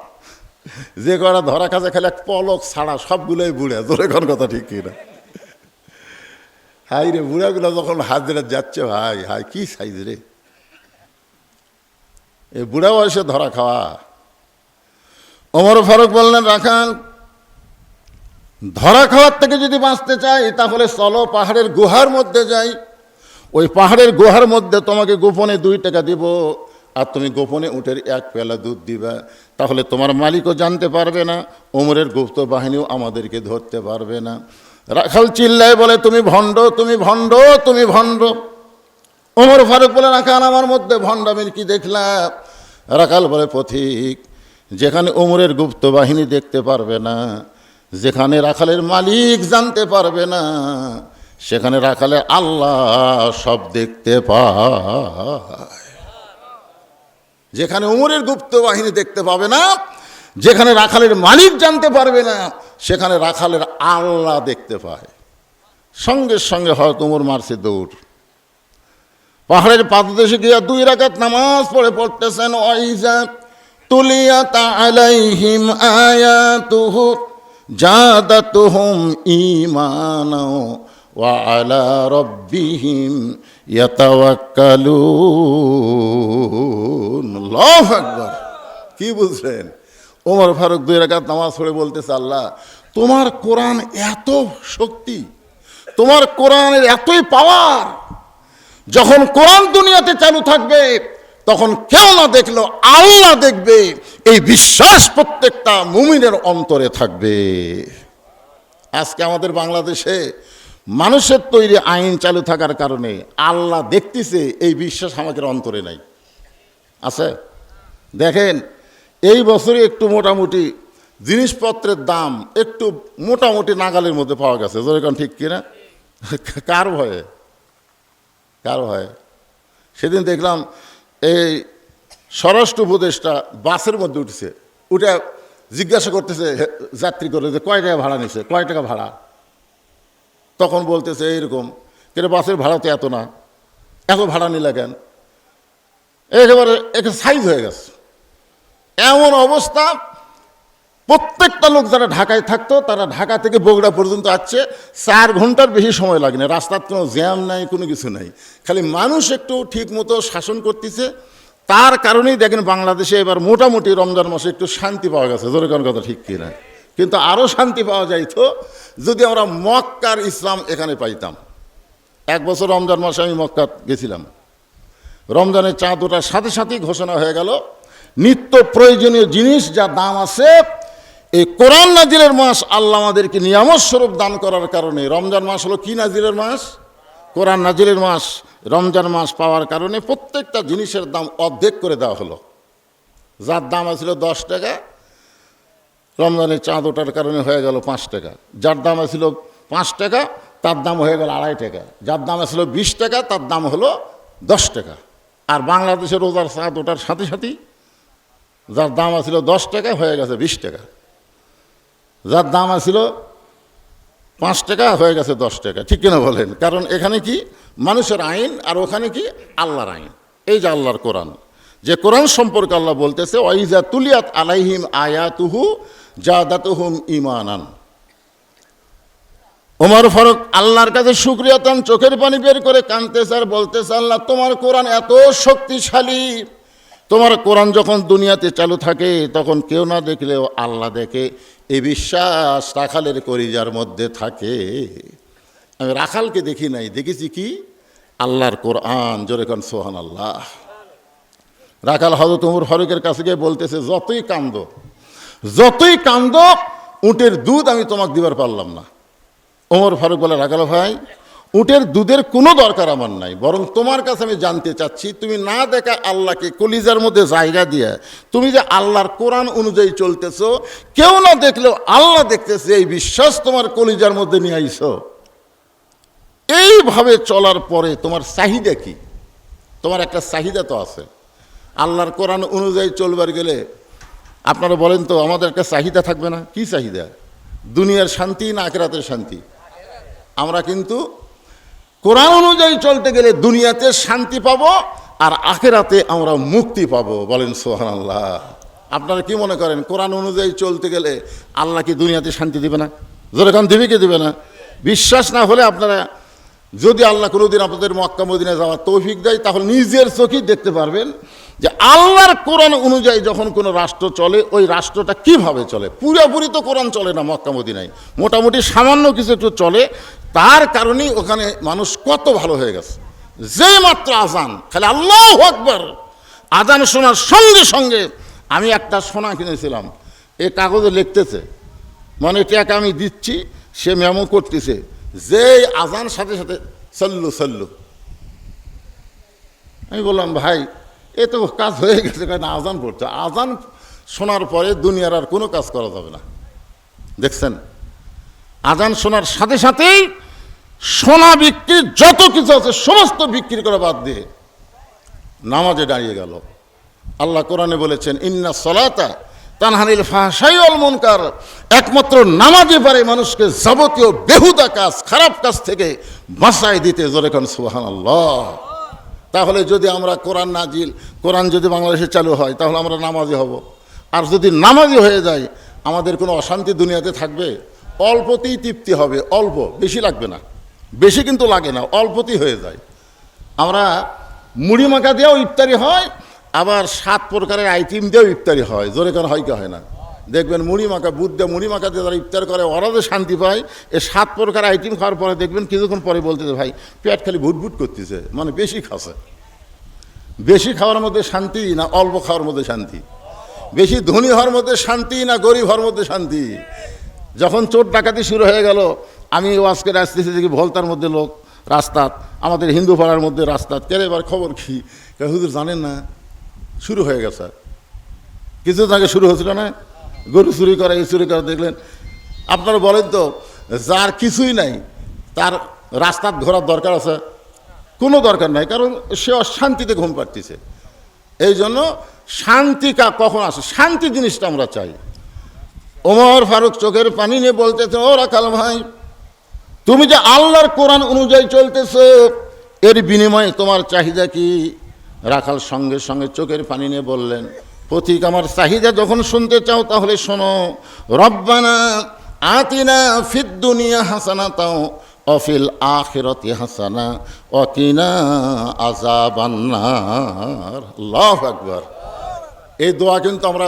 যে করা ধরা খাচ্ছে খালি এক পলক ছাড়া সবগুলোই বুড়া। জোরে কোন কথা ঠিক কিনা? হাই রে, বুড়াগুলো যখন হাজিরা যাচ্ছে, ভাই হাই কি সাইজ রে! এই বুড়া বয়সে ধরা খাওয়া। ওমর ফারুক বললেন, রাখাল ধরা খাওয়ার থেকে যদি বাঁচতে চাই তাহলে চলো পাহাড়ের গুহার মধ্যে যাই। ওই পাহাড়ের গুহার মধ্যে তোমাকে গোপনে 2 টাকা দিব, আর তুমি গোপনে উটের 1 পেয়ালা দুধ দিবা, তাহলে তোমার মালিকও জানতে পারবে না, ওমরের গুপ্ত বাহিনীও আমাদেরকে ধরতে পারবে না। রাখাল চিল্লায় বলে, তুমি ভণ্ড, তুমি ভণ্ড, তুমি ভণ্ড। ওমর ফারুক বলে, রাখাল আমার মধ্যে ভণ্ডামির কি দেখলাম? রাখাল বলে, পথিক, যেখানে ওমরের গুপ্ত বাহিনী দেখতে পারবে না, যেখানে রাখালের মালিক জানতে পারবে না, সেখানে রাখালের আল্লাহ সব দেখতে পায়। যেখানে ওমরের গুপ্ত বাহিনী দেখতে পাবে না, যেখানে রাখালের মালিক জানতে পারবে না, সেখানে রাখালের আল্লাহ দেখতে পায়। সঙ্গে সঙ্গে হয়তো ওমর মারছে দৌড়। পাহাড়ের পাদদেশে গিয়া 2 রাকাত নামাজ পড়তেছেন। ওয়াইজা তুলিয়াত আলাইহিম আয়াতুহু জাদাতুহুম ঈমানা ওয়া আলা রাব্বিহিম ইয়াতাওয়াক্কালুন। আল্লাহু আকবার! কি বুঝলেন? ওমর ফারুক 2 রাকাত নামাজ পড়ে বলতেছে, আল্লাহ তোমার কোরআন এত শক্তি, তোমার কোরআনের এতই পাওয়ার, যখন কোরআন দুনিয়াতে চালু থাকবে তখন কেউ না দেখলো আল্লাহ দেখবে, এই বিশ্বাস প্রত্যেকটা মুমিনের অন্তরে থাকবে। আজকে আমাদের বাংলাদেশে মানুষের তৈরি আইন চালু থাকার কারণে আল্লাহ দেখতেছে, এই বিশ্বাস আমাদের অন্তরে নাই। আছে? দেখেন এই বছরে একটু মোটামুটি জিনিসপত্রের দাম একটু মোটামুটি নাগালের মধ্যে পাওয়া গেছে। যেরকম ঠিক কিনা? কার ভয়ে? কার ভয়ে? সেদিন দেখলাম এই স্বরাষ্ট্র উপদেষ্টা বাসের মধ্যে উঠেছে, উঠে জিজ্ঞাসা করতেছে যাত্রী করে যে কয় টাকা ভাড়া নিছে, কয় টাকা ভাড়া? তখন বলতেছে এইরকম, কিন্তু বাসের ভাড়া তো এত না। এত ভাড়া নিলে কেন? একেবারে সাইজ হয়ে গেছে। এমন অবস্থা, প্রত্যেকটা লোক যারা ঢাকায় থাকতো তারা ঢাকা থেকে বগুড়া পর্যন্ত আসছে 4 ঘন্টার বেশি সময় লাগে না। রাস্তার কোনো জ্যাম নাই, কোনো কিছু নাই, খালি মানুষ একটু ঠিক মতো শাসন করতেছে। তার কারণেই দেখেন বাংলাদেশে এবার মোটামুটি রমজান মাসে একটু শান্তি পাওয়া গেছে, জোরে কোন কথা ঠিক কিনা? কিন্তু আরও শান্তি পাওয়া যাইতো যদি আমরা মক্কার ইসলাম এখানে পাইতাম। 1 বছর রমজান মাসে আমি মক্কা গেছিলাম। রমজানের চাঁদ ওঠার সাথে সাথেই ঘোষণা হয়ে গেল নিত্য প্রয়োজনীয় জিনিস যা দাম আছে, এই কোরআন নাজিলের মাস আল্লাহ আমাদেরকে নিয়ামত স্বরূপ দান করার কারণে, রমজান মাস হলো কি নাজিলের মাস? কোরআন নাজিলের মাস। রমজান মাস পাওয়ার কারণে প্রত্যেকটা জিনিসের দাম অর্ধেক করে দেওয়া হলো। যার দাম আছিল 10 টাকা, রমজানের চাঁদ ওঠার কারণে হয়ে গেল 5 টাকা। যার দাম আছিল 5 টাকা তার দাম হয়ে গেল 2.5 টাকা। যার দাম আছিল 20 টাকা তার দাম হলো 10 টাকা। আর বাংলাদেশের রোজার চাঁদ ওঠার সাথে সাথেই যার দাম আছিল 10 টাকা হয়ে গেছে 20 টাকা। যার দাম আছিল 5 টাকা হয়ে গেছে 10 টাকা। ঠিক কিনা বলেন? কারণ এখানে কি মানুষের আইন আর ওখানে কি আল্লাহর আইন। এই যে আল্লাহর কোরআন, যে কোরআন সম্পর্কে আল্লাহ বলতেছে ওয়াইজা তুলিয়াত আলাইহিম আয়াতুহু জাদাতুহুম ঈমানান। ওমর ফারুক আল্লাহর কাছে শুকরিয়া তান চোখের পানি বের করে কাঁদতেছে আর বলতেছে, আল্লাহ তোমার কোরআন এত শক্তিশালী, তোমার কোরআন যখন দুনিয়াতে চালু থাকে তখন কেউ না দেখলেও আল্লাহ দেখে, এই বিশ্বাস রাখালের কলিজার মধ্যে থাকে। আমি রাখালকে দেখি নাই, দেখেছি কি আল্লাহর কোরআন। জোরে কোন সুবহানাল্লাহ। রাখাল হযরত ওমর ফারুকের কাছে গিয়ে বলতেছে, যতই কান্দো উটের দুধ আমি তোমাকে দিবার পারলাম না। ওমর ফারুক বলে, রাখাল ভাই উটের দুধের কোনো দরকার আমার নাই, বরং তোমার কাছে আমি জানতে চাচ্ছি তুমি না দেখা আল্লাহকে কলিজার মধ্যে জায়গা দিয়ে তুমি যে আল্লাহর কোরআন অনুযায়ী চলতেছো, কেউ না দেখলেও আল্লাহ দেখতেছে, এই বিশ্বাস তোমার কলিজার মধ্যে নিয়ে আইছো। এইভাবে চলার পরে তোমার চাহিদা কি? তোমার একটা চাহিদা তো আছে। আল্লাহর কোরআন অনুযায়ী চলবার গেলে আপনারা বলেন তো আমাদের একটা চাহিদা থাকবে না? কি চাহিদা? দুনিয়ার শান্তি না আখিরাতের শান্তি? আমরা কিন্তু কোরআন অনুযায়ী চলতে গেলে দুনিয়াতে শান্তি পাবো আর আখিরাতে আমরা মুক্তি পাবো। বলেন সুবহানাল্লাহ। আপনারা কি মনে করেন কোরআন অনুযায়ী চলতে গেলে আল্লাহ কি দুনিয়াতে শান্তি দিবে না? যেরকম দিবে কি দিবে না? বিশ্বাস না হলে আপনারা যদি আল্লাহ কোনোদিন আপনাদের মক্কা মদিনায় যাওয়ার তৌফিক দেয় তাহলে নিজের চোখেই দেখতে পারবেন যে আল্লাহর কোরআন অনুযায়ী যখন কোনো রাষ্ট্র চলে ওই রাষ্ট্রটা কিভাবে চলে। পুরোপুরি তো কোরআন চলে না মক্কা মদিনায়, মোটামুটি সামান্য কিছু একটু চলে। তার কারণেই ওখানে মানুষ কত ভালো হয়ে গেছে। যে মাত্র আজান, খালি আল্লাহু আকবার, আজান শোনার সঙ্গে সঙ্গে আমি একটা সোনা কিনেছিলাম, এই কাগজে লিখতেছে, মানে টাকা আমি দিচ্ছি, সে মেমো করতেছে, যেই আজান সাথে সাথে সল্লু সল্লু। আমি বললাম ভাই এ তো কাজ হয়ে গেছে, কারণ আজান পড়ছে। আজান শোনার পরে দুনিয়ার আর কোনো কাজ করা যাবে না। দেখছেন, আজান শোনার সাথে সাথেই সোনা বিক্রি যত কিছু আছে সমস্ত বিক্রি করা বাদ দিয়ে নামাজে দাঁড়িয়ে গেল। আল্লাহ কোরআনে বলেছেন ইন্না সলাতা তানহানিল ফাহশাই ওয়াল মুনকার, একমাত্র নামাজে পারে মানুষকে যাবতীয় বেহুদা কাজ, খারাপ কাজ থেকে বাঁচায় দিতে। জোরে কোন সুবহানাল্লাহ। তাহলে যদি আমরা কোরআন যদি বাংলাদেশে চালু হয় তাহলে আমরা নামাজি হব। আর যদি নামাজি হয়ে যায় আমাদের কোনো অশান্তি দুনিয়াতে থাকবে? অল্পতেই তৃপ্তি হবে, অল্প, বেশি লাগবে না। বেশি কিন্তু লাগে না, অল্পতেই হয়ে যায়। আমরা মুড়ি মাখা দিয়েও ইফতারি হয়, আবার 7 প্রকারের আইটেম দিয়েও ইফতারি হয়। জোরে কেন হয় কি হয় না? দেখবেন মুড়ি মাখা, বুট দিয়ে মুড়ি মাখা দিয়ে যারা ইফতার করে ওরা যে শান্তি পায়, এই 7 প্রকার আইটেম খাওয়ার পরে দেখবেন কিছুক্ষণ পরে বলতেছে ভাই পেট খালি ভুটভুট করতেছে, মানে বেশি খাচ্ছে। বেশি খাওয়ার মধ্যে শান্তি না অল্প খাওয়ার মধ্যে শান্তি? বেশি ধনী হওয়ার মধ্যে শান্তি না গরিব হওয়ার মধ্যে শান্তি? যখন চোর ডাকাতি শুরু হয়ে গেল, আমি আজকে আসতেছি দেখি ভোলতার মধ্যে লোক রাস্তাত, আমাদের হিন্দু পাড়ার মধ্যে রাস্তাত, কেন এবার খবর কি? হুজুর জানেন না শুরু হয়ে গেছে, কিছু আগে শুরু হয়েছিল না, গরু চুরি করা, এই চুরি করা। দেখলেন, আপনারা বলেন তো যার কিছুই নাই তার রাস্তাত ঘোরার দরকার আছে? কোনো দরকার নাই, কারণ সে অশান্তিতে ঘুম পাড়তেছে। এই জন্য শান্তি কখন আসে? শান্তি জিনিসটা আমরা চাই। ওমর ফারুক চোখের পানি নিয়ে বলতেছে, ও রাখাল ভাই তুমি যে আল্লাহর কোরআন অনুযায়ী চলতেছ, এর বিনিময়ে তোমার চাহিদা কি? রাখাল সঙ্গে সঙ্গে চোখের পানি নিয়ে বললেন, পথিক আমার চাহিদা যখন শুনতে চাও তাহলে শোনো, রব্বানা আতিনা ফিদ দুনিয়া হাসানাতাও অফিল আখিরাতি হাসানা ওয়াকিনা আযাবান্নার। আল্লাহু আকবার। এই দোয়া কিন্তু আমরা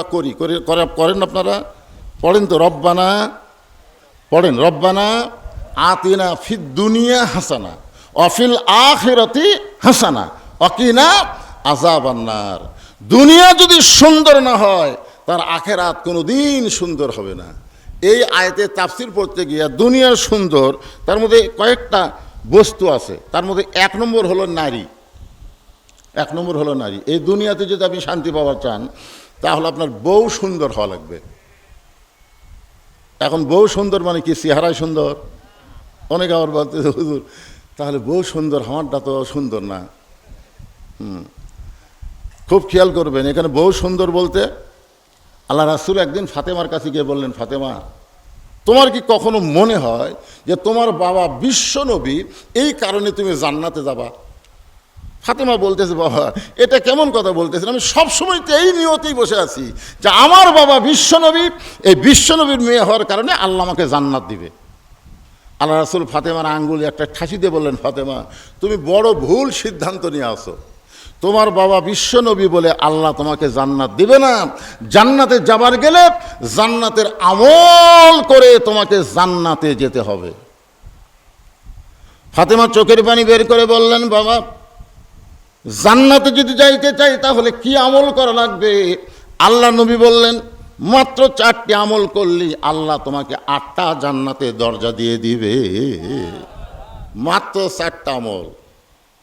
করেন আপনারা? পড়েন তো, রব্বানা পড়েন, রব্বানা আতিনা ফিদ দুনিয়া হাসানা অফিল আখিরাতি হাসানা ওয়াকিনা আযাবান্নার। দুনিয়া যদি সুন্দর না হয় তার আখিরাত কোনোদিন সুন্দর হবে না। এই আয়াতে তাফসির পড়তে গিয়ে দুনিয়া সুন্দর, তার মধ্যে কয়েকটা বস্তু আছে। তার মধ্যে এক নম্বর হলো নারী। এক নম্বর হলো নারী। এই দুনিয়াতে যদি আপনি শান্তি পাওয়া চান তাহলে আপনার বউ সুন্দর হওয়া লাগবে। এখন বউ সুন্দর মানে কি? চেহারায় সুন্দর? অনেকে আবার বলতে, হুজুর তাহলে বউ সুন্দর, আমারটা তো সুন্দর না। খুব খেয়াল করবেন, এখানে বউ সুন্দর বলতে আল্লাহ রাসূল একদিন ফাতেমার কাছে গিয়ে বললেন, ফাতেমা তোমার কি কখনো মনে হয় যে তোমার বাবা বিশ্ব নবী, এই কারণে তুমি জান্নাতে যাবা? ফাতেমা বলতেছে, বাবা এটা কেমন কথা বলতেছেন? আমি সবসময় তো এই নিয়তেই বসে আছি যে আমার বাবা বিশ্বনবী, এই বিশ্বনবীর মেয়ে হওয়ার কারণে আল্লাহ আমাকে জান্নাত দিবে। আল্লাহ রাসূল ফাতেমার আঙ্গুলে একটা ঠাসি দিয়ে বললেন, ফাতেমা তুমি বড় ভুল সিদ্ধান্ত নিয়ে আসো। তোমার বাবা বিশ্বনবী বলে আল্লাহ তোমাকে জান্নাত দিবে না। জান্নাতে যাবার গেলে জান্নাতের আমল করে তোমাকে জান্নাতে যেতে হবে। ফাতেমা চোখের পানি বের করে বললেন, বাবা জান্নাতে যদি যাইতে চাই তাহলে কি আমল করা লাগবে? আল্লাহ নবী বললেন, মাত্র 4টি আমল করলি আল্লাহ তোমাকে 8টা জান্নাতে দরজা দিয়ে দিবে। মাত্র 4টা আমল।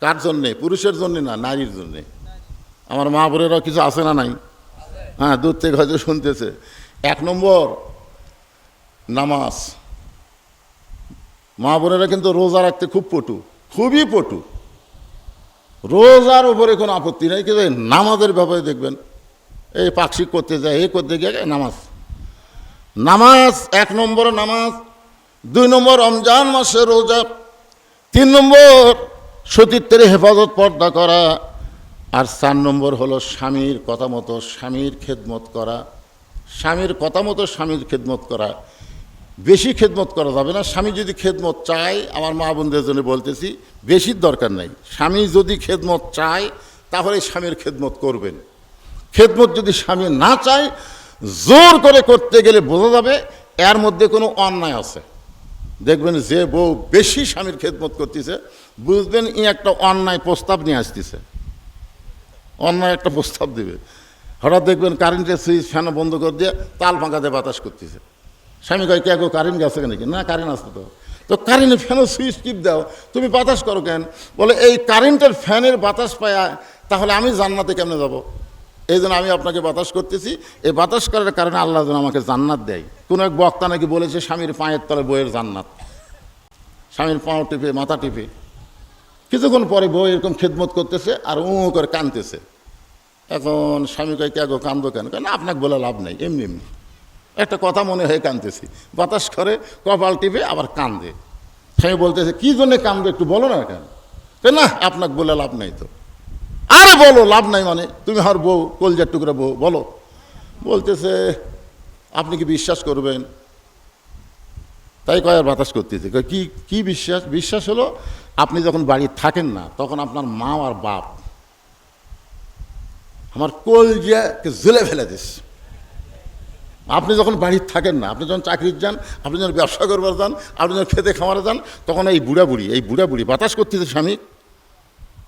কার জন্যে? পুরুষের জন্যে না, নারীর জন্যে। আমার মা বোনেরা কিছু আছে না নাই? হ্যাঁ, দূর থেকে হয়তো শুনতেছে। 1 নম্বর নামাজ। মা বোনেরা কিন্তু রোজা রাখতে খুব পটু, খুবই পটু। রোজার উপরে কোনো আপত্তি নেই, কিন্তু নামাজের ব্যাপারে দেখবেন এই পাক্ষিক করতে যায়, এই করতে গিয়ে নামাজ। নামাজ 1 নম্বর নামাজ, 2 নম্বর রমজান মাসে রোজা, 3 নম্বর সতীত্বের হেফাজত পর্দা করা, আর 4 নম্বর হলো স্বামীর কথা মতো স্বামীর খেদমত করা। স্বামীর কথা মতো স্বামীর খেদমত করা, বেশি খেদমত করা যাবে না। স্বামী যদি খেদমত চায়, আমার মা বোনদের জন্য বলতেছি, বেশির দরকার নাই। স্বামী যদি খেদমত চায় তাহলে স্বামীর খেদমত করবেন। খেদমত যদি স্বামী না চায়, জোর করে করতে গেলে বোঝা যাবে এর মধ্যে কোনো অন্যায় আছে। দেখবেন যে বউ বেশি স্বামীর খেদমত করতেছে, বুঝবেন ই একটা অন্যায় প্রস্তাব নিয়ে আসতেছে, অন্যায় একটা প্রস্তাব দেবে। হঠাৎ দেখবেন কারেন্টের সুইচ ফ্যান বন্ধ করে দিয়ে তাল ফাঁকাতে বাতাস করতেছে। স্বামী কয়, কে গো কারেন্ট গেছে নাকি? না, কারেন্ট আসতো তো। তো কারেন্টের ফ্যানের সুইচ টিপ দাও, তুমি বাতাস করো কেন? বলে এই কারেন্টের ফ্যানের বাতাস পায়া তাহলে আমি জান্নাতে কেমনে যাব? এই জন্য আমি আপনাকে বাতাস করতেছি। এই বাতাস করার কারণে আল্লাহ যেন আমাকে জান্নাত দেয়। কোনো এক বক্তা নাকি বলেছে স্বামীর পায়ের তলে বইয়ের জান্নাত। স্বামীর পাও টিপে, মাথা টিপে, কিছুক্ষণ পরে বউ এরকম খেদমত করতেছে আর করে কাঁদতেছে। এখন স্বামী কয়, কে গো কান্দো কেন? কেন আপনাকে বলে লাভ নেই, এমনি এমনি একটা কথা মনে হয়ে কাঁদতেছি। বাতাস করে, কপাল টিপে আবার কান্দে। স্বামী বলতেছে, কী জন্যে কান্দো একটু বলো না কেন? না, আপনাকে বলে লাভ নাই তো। আরে বলো, লাভ নাই মানে? তুমি আমার বউ, কলজার টুকরা বউ, বলো। বলতেছে, আপনি কি বিশ্বাস করবেন? তাই কয় আর বাতাস করতেছে। কি কি বিশ্বাস? বিশ্বাস হলো আপনি যখন বাড়ি থাকেন না তখন আপনার মা আর বাপ আমার কলজাকে ঝুলে ফেলে দিচ্ছে। আপনি যখন বাড়িতে থাকেন না, আপনি যখন চাকরির যান, আপনি যখন ব্যবসা করবার যান, আপনি যখন খেতে খামারে যান, তখন এই বুড়া বুড়ি বাতাস করতেছে স্বামী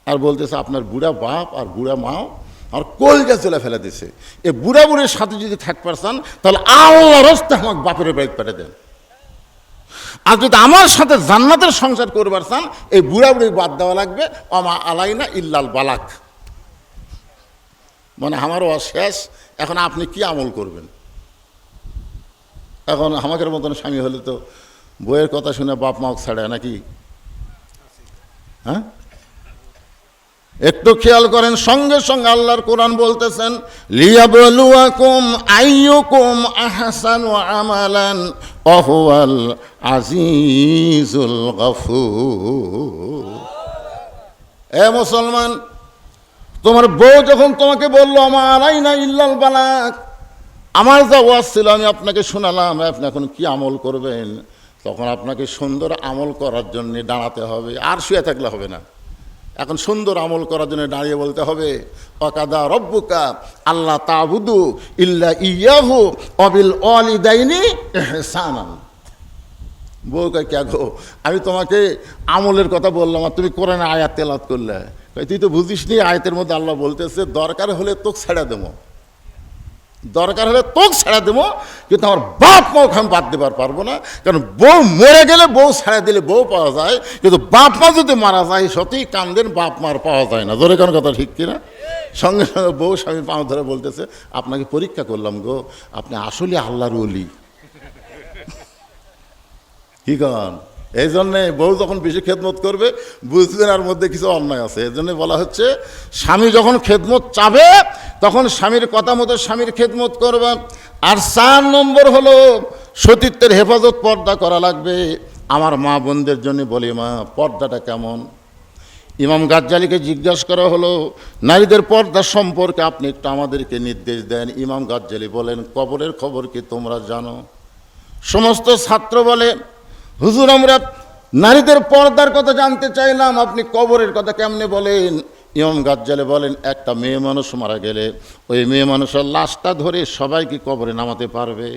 আর বলতেছে, আপনার বুড়া বাপ আর বুড়া মাও আর কলজা চলে ফেলে দিছে। এই বুড়া বুড়ির সাথে যদি থাকবার চান তাহলে আল্লাহর রাস্তায় আমাকে বাপের বাড়িতে পাঠিয়ে দেন। আর যদি আমার সাথে জান্নাতের সংসার করবার চান, এই বুড়া বুড়ি বাদ দেওয়া লাগবে। অমা আলাইনা ইল্লাল বালাক। মানে আমারও শেষ। এখন আপনি কি আমল করবেন? এখন আমাদের মতন স্বামী হলে তো বইয়ের কথা শুনে বাপ মাও ছাড়ে নাকি? হ্যাঁ, একটু খেয়াল করেন। সঙ্গে সঙ্গে আল্লাহর কোরআন বলতেছেন, লিয়াবলুয়াকুম আইয়ুকুম আহসানু আমালান ওয়া হুয়াল আজিজুল গফুর। এ মুসলমান, তোমার বউ যখন তোমাকে বললো আমার আলাইনা ইল্লাল বালাগ, আমার যা ওয়াজ ছিল আমি আপনাকে শোনালাম, আপনি এখন কি আমল করবেন, তখন আপনাকে সুন্দর আমল করার জন্য দাঁড়াতে হবে, আর শুয়ে থাকলে হবে না। এখন সুন্দর আমল করার জন্য দাঁড়িয়ে বলতে হবে ওয়াকাদা রব্বুকা আল্লাহ তা'বুদু ইল্লা ইয়াহু ওয়া বিল ওয়ালিদাইনি ইহসানান। বউ কয় কে গো, আমি তোমাকে আমলের কথা বললাম আর তুমি কোরআনে আয়াত তেলাওয়াত করলে। তুই তো বুঝিস নি, আয়াতের মধ্যে আল্লাহ বলতেছে দরকার হলে তোকে ছেড়ে দেবো, দরকার হলে তোকে ছেড়ে দেবো, কিন্তু আমার বাপ মাকে আমি বাদ দেবার পারবো না। কারণ বউ মরে গেলে বউ ছেড়ে দিলে বউ পাওয়া যায়, কিন্তু বাপ মা যদি মারা যায় সত্যিই কান্দেন, বাপ মার পাওয়া যায় না। জোরে কোন কথা ঠিক কিনা? সঙ্গে সঙ্গে বউ স্বামীর পাও ধরে বলতেছে আপনাকে পরীক্ষা করলাম গো, আপনি আসলে আল্লাহর ওলি। কি কন? এই জন্যে বউ যখন বেশি খেদমত করবে বুঝবেন আর মধ্যে কিছু অন্যায় আছে। এই জন্য বলা হচ্ছে স্বামী যখন খেদমত চাবে তখন স্বামীর কথা মতো স্বামীর খেদমত করবে। আর 4 নম্বর হলো সতীত্বের হেফাজত, পর্দা করা লাগবে। আমার মা বোনদের জন্য বলি, মা পর্দাটা কেমন? ইমাম গাজ্জালিকে জিজ্ঞাসা করা হলো নারীদের পর্দা সম্পর্কে আপনি একটু আমাদেরকে নির্দেশ দেন। ইমাম গাজ্জালি বলেন কবরের খবর কি তোমরা জানো? সমস্ত ছাত্র বলে হুজুর আমরা নারীদের পর্দার কথা জানতে চাইলাম, আপনি কবরের কথা কেমনে বলেন? ইমাম গাজ্জালি বলেন একটা মেয়ে মানুষ মারা গেলে ওই মেয়ে মানুষের লাশটা ধরে সবাই কি কবরে নামাতে পারবে?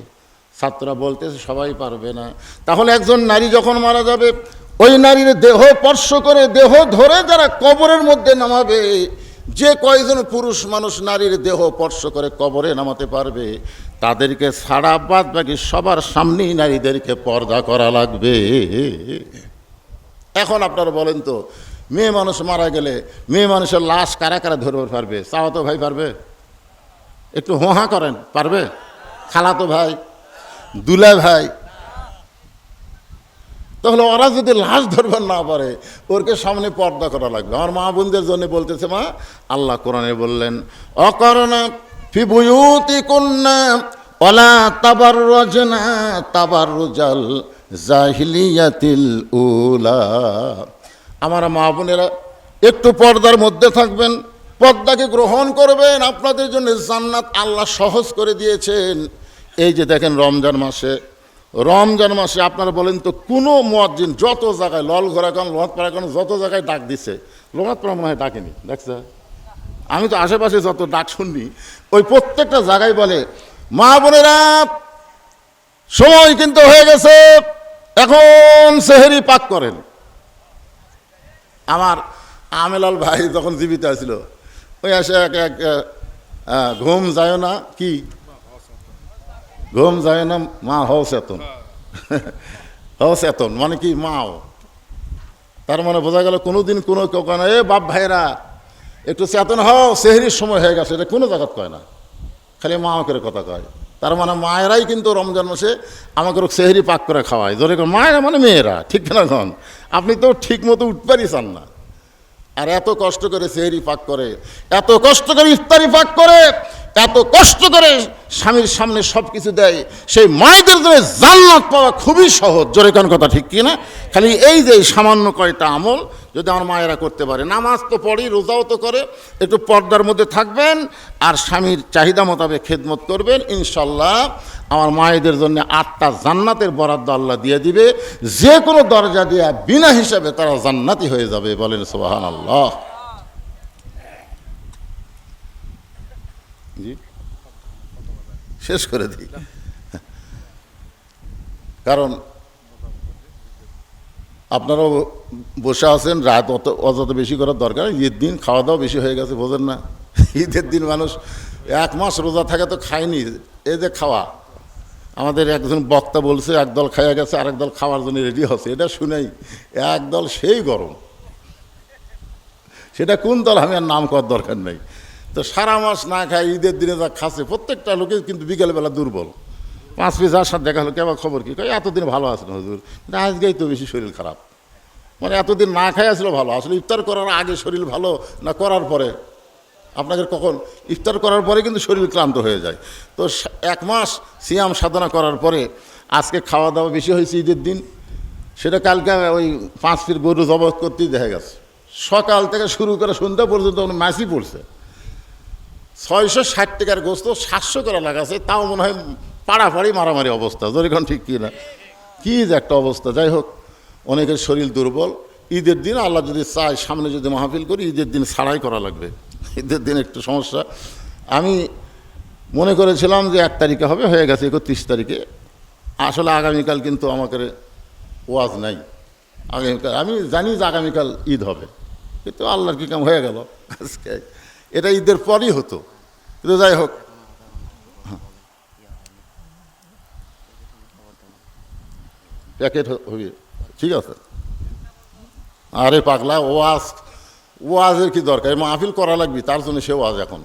ছাত্ররা বলতেছে সবাই পারবে না। তাহলে একজন নারী যখন মারা যাবে ওই নারীর দেহ স্পর্শ করে দেহ ধরে যারা কবরের মধ্যে নামাবে, যে কয়জন পুরুষ মানুষ নারীর দেহ স্পর্শ করে কবরে নামাতে পারবে তাদেরকে ছাড়া বাদ বাকি সবার সামনেই নারীদেরকে পর্দা করা লাগবে। এখন আপনারা বলেন তো, মেয়ে মানুষ মারা গেলে মেয়ে মানুষের লাশ কারা কারা ধরতে পারবে? চাওয়াতো ভাই পারবে? একটু হোহা করেন, পারবে? খালাতো ভাই, দুলা ভাই, তাহলে ওরা যদি লাশ ধরবার না পারে ওরকে সামনে পর্দা করা লাগবে। আমার মা বোনদের জন্য বলতেছে, মা আল্লাহ কোরআনে বললেন অকরনা ফি বুয়ুতিকুন্না ওয়ালা তাবাররুজনা তাবাররুজাল জাহিলিয়াতিল উলা। আমার মা বোনেরা একটু পর্দার মধ্যে থাকবেন, পর্দাকে গ্রহণ করবেন, আপনাদের জন্য জান্নাত আল্লাহ সহজ করে দিয়েছেন। এই যে দেখেন রমজান মাসে আপনারা বলেন তো কোনো মুয়াজ্জিন যত জায়গায় ললঘোরা কারণ লোহাতপাড়া কারণ যত জায়গায় ডাক দিছে, লোহাতপাড়া মনে হয় ডাকেনি, দেখছে? আমি তো আশেপাশে যত ডাক শুননি ওই প্রত্যেকটা জায়গায় বলে মা বোনেরা সময় কিন্তু হয়ে গেছে, এখন সেহরি পাক করেন। আমার আমেলাল ভাই যখন জীবিত আছিল ওই আসে এক ঘুম যায় না, কি ঘুম যায় না মা হও চেতন, হও চেতন মানে কি মাও, তার মানে বোঝা গেল কোনোদিন কোনো কেউ কয় না এ বাপ ভাইরা একটু চেতন হও সেহরির সময় হয়ে গেছে, এটা কোনো জায়গাত কয় না, খালি মা করে কথা কয়। তার মানে মায়েরাই কিন্তু রমজান মাসে আমাকে সেহরি পাক করে খাওয়ায়। ধরে মায়েরা মানে মেয়েরা, ঠিক না? এখন আপনি তো ঠিক মতো উঠবারই চান না, আর এত কষ্ট করে সেহরি পাক করে, এত কষ্ট করে ইফতারি পাক করে, এত কষ্ট করে স্বামীর সামনে সব কিছু দেয়, সেই মায়েদের জন্য জান্নাত পাওয়া খুবই সহজ। জোরে কোন কথা ঠিক কিনা? খালি এই যে সামান্য কয়টা আমল যদি আমার মায়েরা করতে পারে, নামাজ তো পড়ি, রোজাও তো করে, একটু পর্দার মধ্যে থাকবেন আর স্বামীর চাহিদা মোতাবেক খেদমত করবেন, ইনশাল্লাহ আমার মায়েদের জন্য 8টা জান্নাতের বরাদ্দ আল্লাহ দিয়ে দিবে। যে কোনো দরজা দিয়ে বিনা হিসাবে তারা জান্নাতি হয়ে যাবে। বলেন সুবহানাল্লাহ। জি শেষ করে দিই, কারণ আপনারাও বসে আছেন, রাত অযথা বেশি করার দরকার। ঈদের দিন খাওয়া দাওয়া বেশি হয়ে গেছে, বোঝেন না? ঈদের দিন মানুষ 1 মাস রোজা থাকে তো খায়নি, এই যে খাওয়া, আমাদের একজন বক্তা বলছে একদল খাইয়া গেছে আর একদল খাওয়ার জন্য রেডি হচ্ছে, এটা শুনেই একদল সেই গরম, সেটা কোন দল আমি আর নাম করার দরকার নেই। তো সারা মাস না খায় ঈদের দিনে যা খাচ্ছে প্রত্যেকটা লোকে কিন্তু বিকেলবেলা দুর্বল। 5 পিস আর সাথে দেখা হলো কেমন খবর কি, এতদিন ভালো আছে না হুজুর, আজকেই তো বেশি শরীর খারাপ। মানে এতদিন না খাই আসলে ভালো, আসলে ইফতার করার আগে শরীর ভালো না করার পরে? আপনাকে কখন ইফতার করার পরে কিন্তু শরীর ক্লান্ত হয়ে যায়। তো 1 মাস সিয়াম সাধনা করার পরে আজকে খাওয়া দাওয়া বেশি হয়েছে ঈদের দিন, সেটা কালকে ওই 5 পিস গরু জবাই করতেই দেখা গেছে সকাল থেকে শুরু করে সন্ধ্যা পর্যন্ত মাছি পড়ছে। 660 টাকার গোস্ত 700 করে লাগাছে, তাও মনে হয় পাড়াপাড়ি মারামারি অবস্থা। যেরকম ঠিক কি না, কী যে একটা অবস্থা। যাই হোক, অনেকের শরীর দুর্বল। ঈদের দিন আল্লাহ যদি চায়, সামনে যদি মাহফিল করি, ঈদের দিন ছাড়াই করা লাগবে। ঈদের দিন একটু সমস্যা। আমি মনে করেছিলাম যে 1 তারিখে হবে, হয়ে গেছে 31 তারিখে। আসলে আগামীকাল কিন্তু আমাকে ওয়াজ নাই। আগামীকাল আমি জানি যে আগামীকাল ঈদ হবে, কিন্তু আল্লাহর কি কাম হয়ে গেল আজকে। এটা ঈদের পরই হতো, কিন্তু যাই হোক। প্যাকেট হবে, ঠিক আছে। আরে পাগলা, ওয়াজের কি দরকার? মাহফিল করা লাগবে, তার জন্য সে ওয়াজ। এখন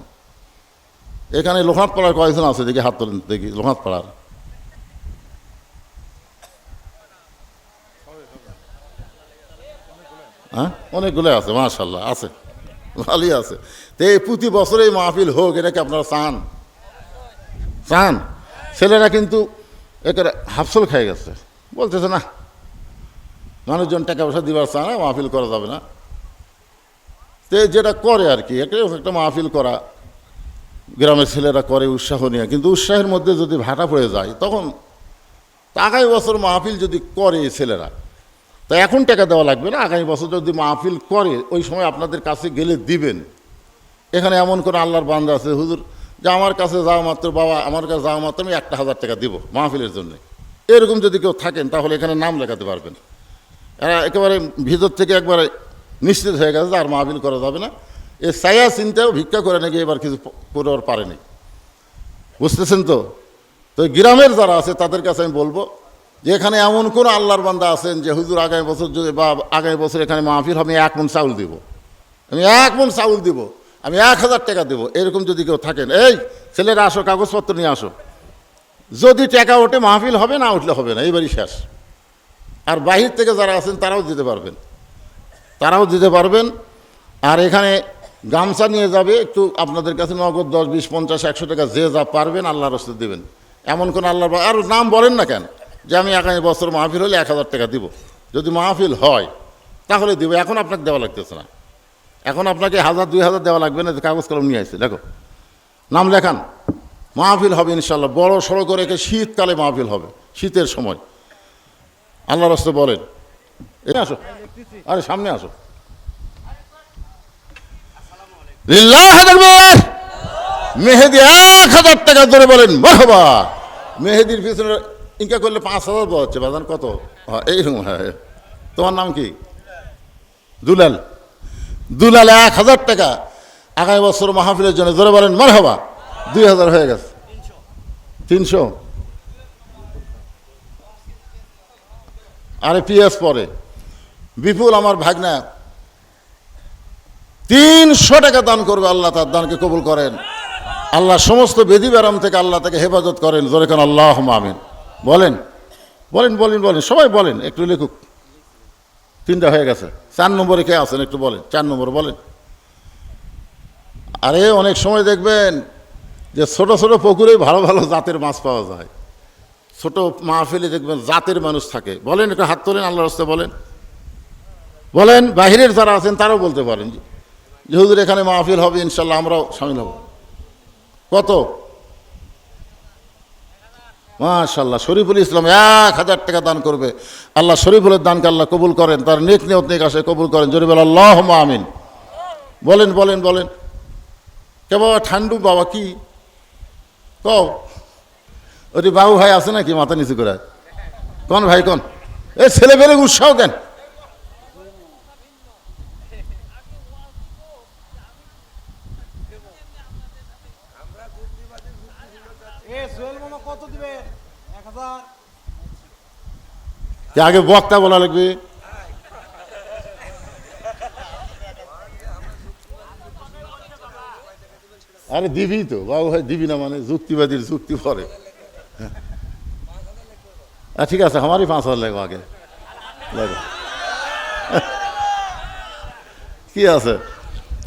এখানে লোকনাথ পাড়ার কয়েকজন আছে, দেখি হাত তোলেন দেখি। লোকনাথ পাড়ার হ্যাঁ, অনেকগুলো আছে, মাশাআল্লাহ আছে, ভালোই আছে। তো এই প্রতি বছর এই মাহফিল হোক, এটা কি আপনারা চান? চান? ছেলেরা কিন্তু একেবারে হাফসল খেয়ে গেছে, বলতেছে না মানুষজন টাকা পয়সা দিবার চায় না, মাহফিল করা যাবে না। তো যেটা করে আর কি, একটা মাহফিল করা গ্রামের ছেলেরা করে উৎসাহ নিয়ে, কিন্তু উৎসাহের মধ্যে যদি ভাটা পড়ে যায়, তখন আগামী বছর মাহফিল যদি করে ছেলেরা, তা এখন টাকা দেওয়া লাগবে না। আগামী বছর যদি মাহফিল করে, ওই সময় আপনাদের কাছে গেলে দিবেন। এখানে এমন করে আল্লাহর বান্দা আছে, হুজুর যে আমার কাছে যাওয়া মাত্র, বাবা আমার কাছে যাওয়া মাত্র আমি 1000 টাকা দিব মাহফিলের জন্য, এরকম যদি কেউ থাকেন, তাহলে এখানে নাম লেখাতে পারবেন। এরা একেবারে ভিতর থেকে একবারে নিশ্চিত হয়ে গেছে আর মাহফিল করা যাবে না। এ সায়া চিন্তাও ভিক্ষা করে নাকি এবার কিছু করে আর পারেনি, বুঝতেছেন তো? তো গ্রামের যারা আছে তাদের কাছে আমি বলবো যে এখানে এমন কোনো আল্লাহর বান্দা আছেন যে হুজুর আগামী বছর যদি, বা আগামী বছর এখানে মাহফিল হবে, 1 মণ চাউল দিব, আমি 1 মণ চাউল দিব, আমি 1000 টাকা দেবো, এরকম যদি কেউ থাকেন, এই ছেলেরা আসো, কাগজপত্র নিয়ে আসো। যদি টাকা ওঠে মাহফিল হবে, না উঠলে হবে না, এইবারই শেষ। আর বাহির থেকে যারা আছেন তারাও দিতে পারবেন, তারাও দিতে পারবেন। আর এখানে গামছা নিয়ে যাবে, একটু আপনাদের কাছে নগদ 10, 20, 50, 100 টাকা যে যা পারবেন আল্লাহর রাস্তায় দেবেন। এমন কোন আল্লাহ আর নাম বলেন না কেন যে আমি আগামী বছর মাহফিল হলে 1000 টাকা দিব। যদি মাহফিল হয় তাহলে দিব, এখন আপনাকে দেওয়া লাগতেছে না। এখন আপনাকে 1000, 2000 দেওয়া লাগবে না। কাগজ কলম নিয়ে আসছে, দেখো নাম লেখান, মাহফিল হবে ইনশাল্লাহ। বড় সড়ো করে শীতকালে মাহফিল হবে, শীতের সময়। আল্লাহ রাস্তায় বলেন, এই আসো, আরে সামনে আসো। মেহেদি 1000 টাকা ধরে বলেন মারহাবা। মেহেদির পিছনে ইনকা করলে 5000 পাওয়া হচ্ছে, বাজান কত? এইরকম। হ্যাঁ, তোমার নাম কি? দুলাল। দুলাল 1000 টাকা আগামী বছর মাহফিলের জন্য ধরে বলেন মারহাবা। 2000 হয়ে গেছে, 300। আরে পিএস পরে বিপুল আমার ভাগনা 300 টাকা দান করবে। আল্লাহ তার দানকে কবুল করেন। আল্লাহ সমস্ত বেদি ব্যারাম থেকে আল্লাহ তাকে হেফাজত করেন। জোরে কান আল্লাহুম্মা আমিন। বলেন বলেন বলেন বলেন, সবাই বলেন, একটু লিখুক। 3টা হয়ে গেছে। 4 নম্বরে কে আছেন একটু বলেন, 4 নম্বর বলেন। আরে অনেক সময় দেখবেন যে ছোট ছোট পুকুরেই ভালো ভালো জাতের মাছ পাওয়া যায়। ছোট মাহফিলে দেখবেন জাতের মানুষ থাকে। বলেন, একটু হাত তোলেন আল্লাহর রাস্তায় বলেন। বলেন, বাহিরের যারা আছেন তারাও বলতে পারেন যে হুজুর এখানে মাহফিল হবে ইনশাল্লাহ, আমরাও শামিল হব। কত? মাশাআল্লাহ। শরীফুল ইসলাম 1000 টাকা দান করবে। আল্লাহ শরীফুলের দানকে আল্লাহ কবুল করেন, তার নেক নিয়ত নেক আশায় কবুল করেন। জোরে বলেন আল্লাহুম্মা আমিন। বলেন বলেন বলেন। কে বাবা ঠান্ডু বাবা কি কও? ওই বাবু ভাই আছে নাকি মাথা নিচু করে? কোন ভাই কোন? এই ছেলে পেলে উৎসাহ দেন। আগে বক্তা বলা লাগবে। আরে দিবি তো বাবু ভাই, দিবি না মানে যুক্তিবাদীর যুক্তি পরে। ঠিক আছে, আমারই 5000 লাগবে আগে লাগবে। কি আছে,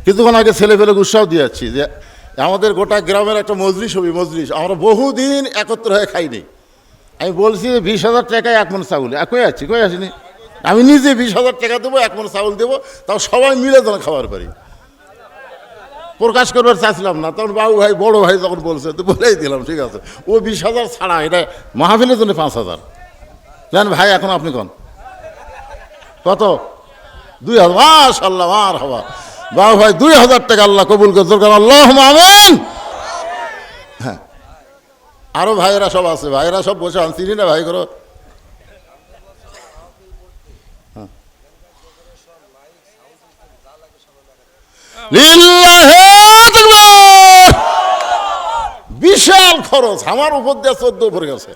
কিছুক্ষণ আগে ছেলে পেলে উৎসাহ দিয়ে যাচ্ছি যে আমাদের গোটা গ্রামের একটা মজলিস হবে। মজলিস আমরা বহুদিন একত্র হয়ে খাইনি। আমি বলছি 20,000 টাকায় 1 মণ চাউল। কই আছি, কই আসিনি? আমি নিজে 20,000 টাকা দেবো, 1 মণ চাউল দেবো, তাও সবাই মিলে যেন খাবার পারি। প্রকাশ করবার চাইছিলাম না, তখন বাবু ভাই বড় ভাই যখন বলছে তো বলেই দিলাম, ঠিক আছে। ও 20,000 ছাড়া, এটা মাহফিলের জন্য 5,000। জান ভাই এখন আপনি কোন কত? 2,000। মাশাআল্লাহ, মারহাবা। বাবু ভাই 2,000 টাকা আল্লাহ কবুল করুন, আল্লাহুম্মা আমিন। হ্যাঁ, আরো ভাইয়েরা সব আছে, ভাইয়েরা সব বসে আন, চিনি না ভাই করো। বিশাল খরচ আমার উপর দিয়ে 14 পড়ে গেছে।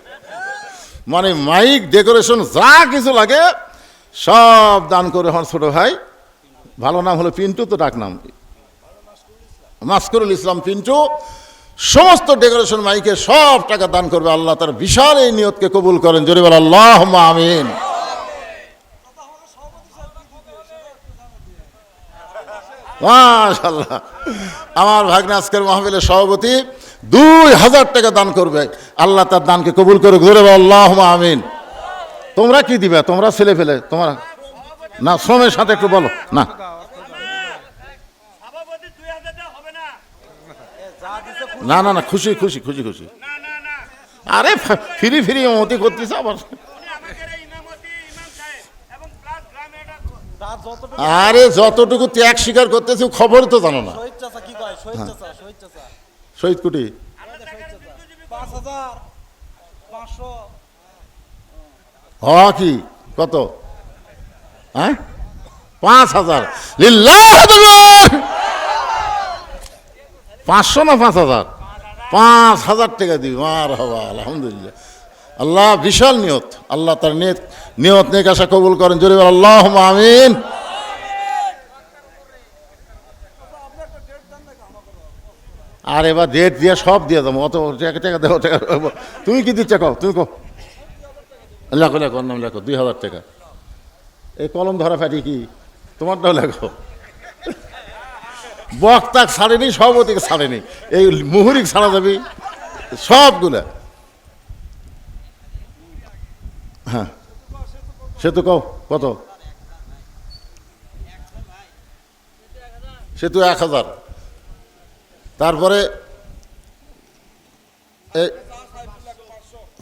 মানে মাইক, ডেকোরেশন, যা কিছু লাগে সব দান করে আমার ছোট ভাই, ভালো নাম হলো পিন্টু, তো ডাক নাম মাসকুরুল ইসলাম পিন্টু, সমস্ত ডেকোরেশন মাইকে সব টাকা দান করবে। আল্লাহ তার বিশাল এই নিয়তকে কবুল করেন, জোরে বল আল্লাহুম্মা আমিন। মাশাআল্লাহ, আমার ভাগ্নে আজকের মাহফিলের সভাপতি 2,000 টাকা দান করবে। আল্লাহ তার দানকে কবুল করে, জোরে বল আল্লাহুম্মা আমিন। তোমরা কি দিবে? তোমরা ছেলে ফেলে তোমরা না, শ্রমের সাথে একটু বলো না। না না না, খুশি খুশি খুশি খুশি। আরে ফিরি ফিরি মতি করতেছে আবার। আরে যতটুকু ত্যাগ স্বীকার করতেছি খবর তো জানো না। শহীদ কুটি 5,500 কি কত? হ্যাঁ 5,000 লিল্লাহ। 500 না 5,000? 5,000 টাকা দিবি। মারহাবা, আলহামদুলিল্লাহ। আল্লাহ বিশাল নিয়ত, আল্লাহ তার নিয়ত নেক আশা কবুল করেন, জোরে বল আল্লাহুম্মা আমিন। আর এবার ডেট দিয়ে সব দিয়ে দেবো, অত টাকা দেবো টাকা। তুমি কি দিচ্ছ কও, তুমি কো। লেখো লেখো, নাম লেখো, 2,000 টাকা। এই কলম ধরা ফাটি কি তোমারটাও লেখো। বক্তা ছাড়েনি, সভাপতিকে ছাড়েনি, এই মুহুরিক ছাড়া যাবি সবগুলা। হ্যাঁ সে তো কও কত? সে তো 1,000। তারপরে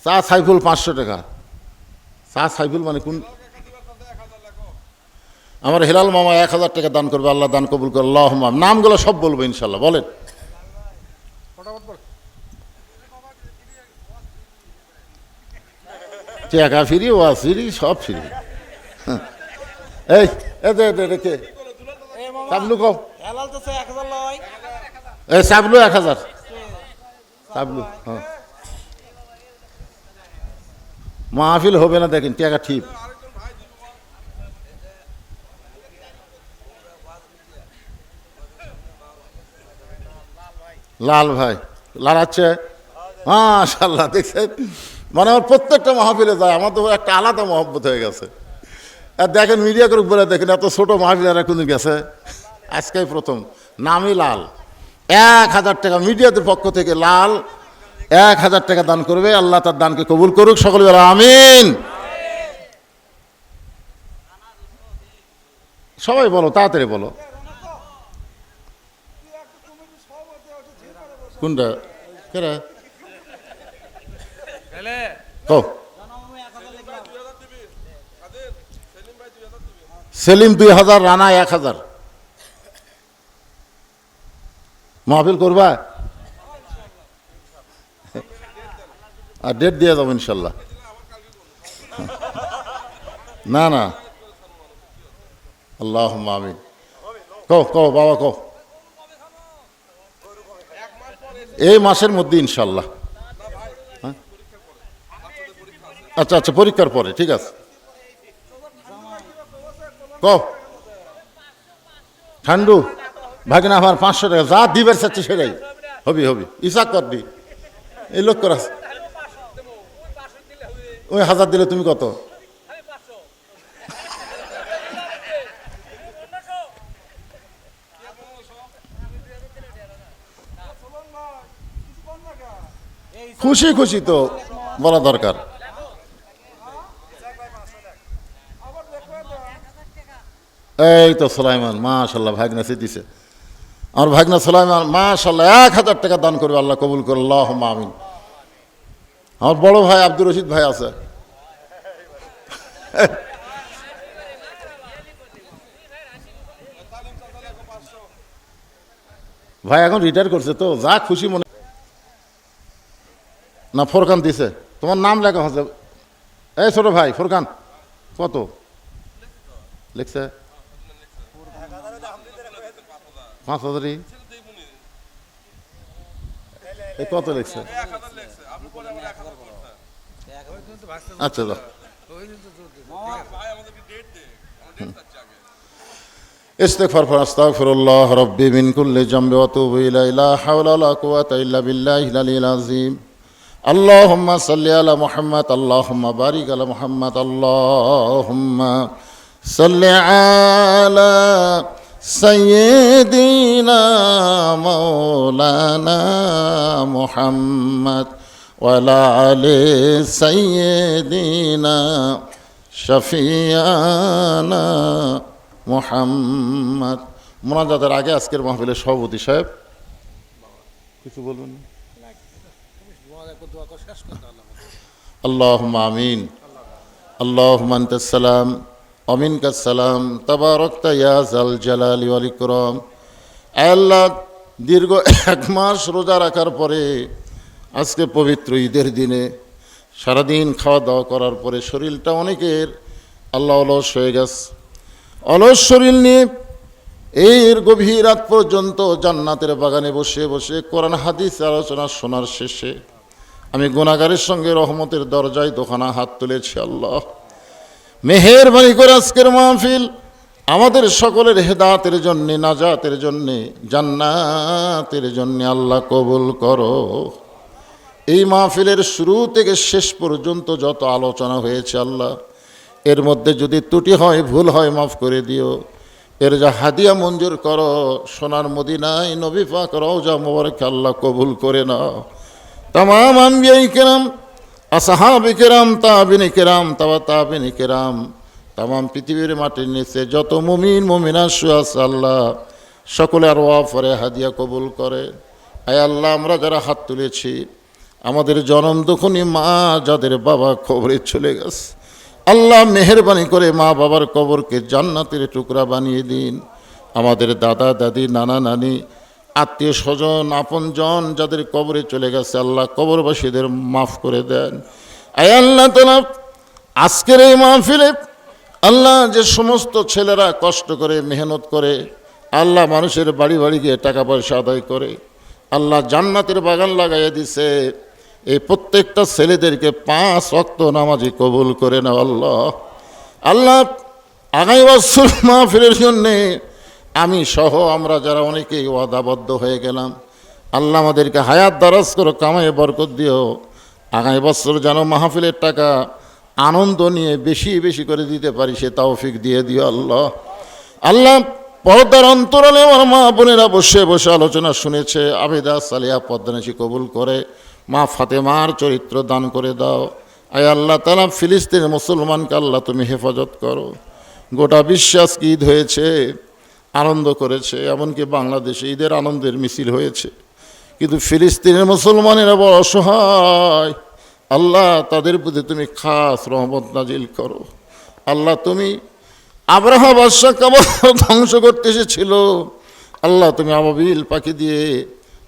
চা সাইফুল 500 টাকা। চা সাইফুল মানে কোন? আমার হেলাল মামা 1,000 টাকা দান করবে, আল্লাহ দান কবুল করে, আল্লাহুম্মা। নামগুলো সব বলবো ইনশাল্লাহ, বলেন। টাকা ফিরি, ওয়াজ ফিরি, সব ফিরি। এই কে সাবলু কও? এই সাবলু 1,000। সাবলু হ্যাঁ, মাহফিল হবে না দেখেন, টাকা ঠিক। লাল ভাই লালাচ্ছে, মাশাআল্লাহ। দেখছেন, মানে আমার প্রত্যেকটা মাহফিলে যায়, আমার তো একটা আলাদা মহব্বত হয়ে গেছে। আর দেখেন মিডিয়া গ্রুপ বলে, দেখেন এত ছোট মাহফিল আর কোন গেছে, আজকেই প্রথম। নামই লাল। 1,000 টাকা মিডিয়াদের পক্ষ থেকে লাল 1,000 টাকা দান করবে, আল্লাহ তার দানকে কবুল করুক, সকলে বলে আমিন। সবাই বলো, তাড়াতাড়ি বলো। কোনটা কেরা কও? সেলিম 2,000, রানা 1,000। মাহফিল করবা? আর ডেট দিয়ে যাবো ইনশাল্লাহ। না না, আল্লাহুম্মা আমিন। কও কও বাবা কও। এই মাসের মধ্যে ইনশাল্লাহ। আচ্ছা আচ্ছা, পরীক্ষার পরে, ঠিক আছে। কও ঠান্ডু ভাগিনা আমার 500 টাকা যা দিবের চাচ্ছে সেটাই হবি হবি, ইসাক করবি। এই লোক করা ওই 1,000 দিলে তুমি কত? খুশি খুশি তো বলা দরকার। এই তো সোলাইমান, মাশাল্লাহ, ভাগনা দিছে। আমার ভাগনা সোলাইমান মাশাল্লাহ 1000 টাকা দান করবে, আল্লাহ কবুল করে, আল্লাহুম্মা আমিন। আমার বড় ভাই আব্দুর রশিদ ভাই আছে, ভাই এখন রিটায়ার করছে তো, যা খুশি মনে। না ফোরকান দিছে, তোমার নাম লেখা হচ্ছে। এই ছোট ভাই ফোরকান কত লিখছে? 5000। এই কত লিখছে? আচ্ছা দাও। ইস্তিগফার আস্তাগফিরুল্লাহ রাব্বি মিন কুল্লি যামবি ওয়া আতুবু ইলাইহি, লা হাওলা ওয়া লা কুওয়াতা ইল্লা বিল্লাহিল আলিয়্যিল আযীম। আল্লাহুম্মা সাল্লি আলা মুহাম্মাদ, আল্লাহুম্মা বারিক আলা মুহাম্মাদ, আল্লাহুম্মা সাল্লি আলা সাইয়্যিদিনা মাওলানা মুহাম্মদ ওয়া আলা আলি সাইয়্যিদিনা শাফিয়ানা মুহাম্মদ। মোনাজাতের আগে আজকের মাহফিলের সভাপতি সাহেব কিছু বলবেন? আল্লাহুম্মা আমিন। আল্লাহুম্মা আনতাস সালাম ওয়া মিনকাস সালাম, তাবারাকতা ইয়া যাল জালালি ওয়াল ইকরাম। আল্লাহ, দীর্ঘ 1 মাস রোজা রাখার পরে আজকে পবিত্র ঈদের দিনে সারাদিন খাওয়া দাওয়া করার পরে শরীরটা অনেকের আল্লাহ অলস হয়ে গেছে। অলস শরীর নিয়ে এর গভীর রাত পর্যন্ত জান্নাতের বাগানে বসে বসে কোরআন হাদিস আলোচনা শোনার শেষে আমি গুনাহগারের সঙ্গে রহমতের দরজায় দোকানা হাত তুলেছি। আল্লাহ মেহেরবানি করে আজকের মাহফিল আমাদের সকলের হেদায়েতের জন্যে, নাজাতের জন্যে, জান্নাতের জন্যে আল্লাহ কবুল করো। এই মাহফিলের শুরু থেকে শেষ পর্যন্ত যত আলোচনা হয়েছে আল্লাহ, এর মধ্যে যদি ত্রুটি হয়, ভুল হয়, মাফ করে দিও। এর যা হাদিয়া মঞ্জুর করো, সোনার মদিনায় নবী পাক রওজা মোবারক আল্লাহ কবুল করে নাও। তামাম আম্বিয়াই কেরাম, আসহাবে কেরাম, তাবিনে কেরাম, তাবিনে কেরাম, তামাম পৃথিবীর মাটির নিচে যত মুমিন মুমিনা শুয়ে আছে আল্লাহ সকলে আর ওয়াফরে হাদিয়া কবুল করে। আয় আল্লাহ, আমরা যারা হাত তুলেছি, আমাদের জনম দুঃখনী মা যাদের বাবা কবরে চলে গেছে, আল্লাহ মেহেরবানি করে মা বাবার কবরকে জান্নাতের টুকরা বানিয়ে দিন। আমাদের দাদা দাদি, নানা নানি, আত্মীয় স্বজন, আপনজন যাদের কবরে চলে গেছে আল্লাহ কবরবাসীদের মাফ করে দেন। আয় আল্লাহ তাআলা, আজকের এই মাহফিলে আল্লাহ যে সমস্ত ছেলেরা কষ্ট করে মেহনত করে আল্লাহ মানুষের বাড়ি বাড়ি গিয়ে টাকা পয়সা আদায় করে আল্লাহ জান্নাতের বাগান লাগাইয়া দিছে, এই প্রত্যেকটা ছেলেদেরকে 5 ওয়াক্ত নামাজি কবুল করে নাও আল্লাহ। আল্লাহ আগামী বছর মাহফিলের জন্যে আমি সহ আমরা যারা অনেকেই ওয়াদাবদ্ধ হয়ে গেলাম, আল্লাহ আমাদেরকে হায়াত দারাজ করো, কামায়ে বরকত দিও। আগামী বছর যেন মাহফিলের টাকা আনন্দ নিয়ে বেশি বেশি করে দিতে পারি, সে তৌফিক দিয়ে দিও আল্লাহ। আল্লাহ পর্দার অন্তরালে আমার মা বোনেরা বসে বসে আলোচনা শুনেছে, আবেদা সালিয়া পদ্মানিসি কবুল করে, মা ফাতেমার চরিত্র দান করে দাও। আয় আল্লাহ তাআলা, ফিলিস্তিনের মুসলমানকে আল্লাহ তুমি হেফাজত করো। গোটা বিশ্বাস কি ঈদ হয়েছে, আনন্দ করেছে, এমনকি বাংলাদেশে ঈদের আনন্দের মিছিল হয়েছে, কিন্তু ফিলিস্তিনের মুসলমানেরা বড় অসহায়। আল্লাহ তাদের প্রতি তুমি খাস রহমত নাজিল করো। আল্লাহ তুমি আব্রাহা বাদশা কাবা ধ্বংস করতে এসেছিল, আল্লাহ তুমি আবাবিল পাখি দিয়ে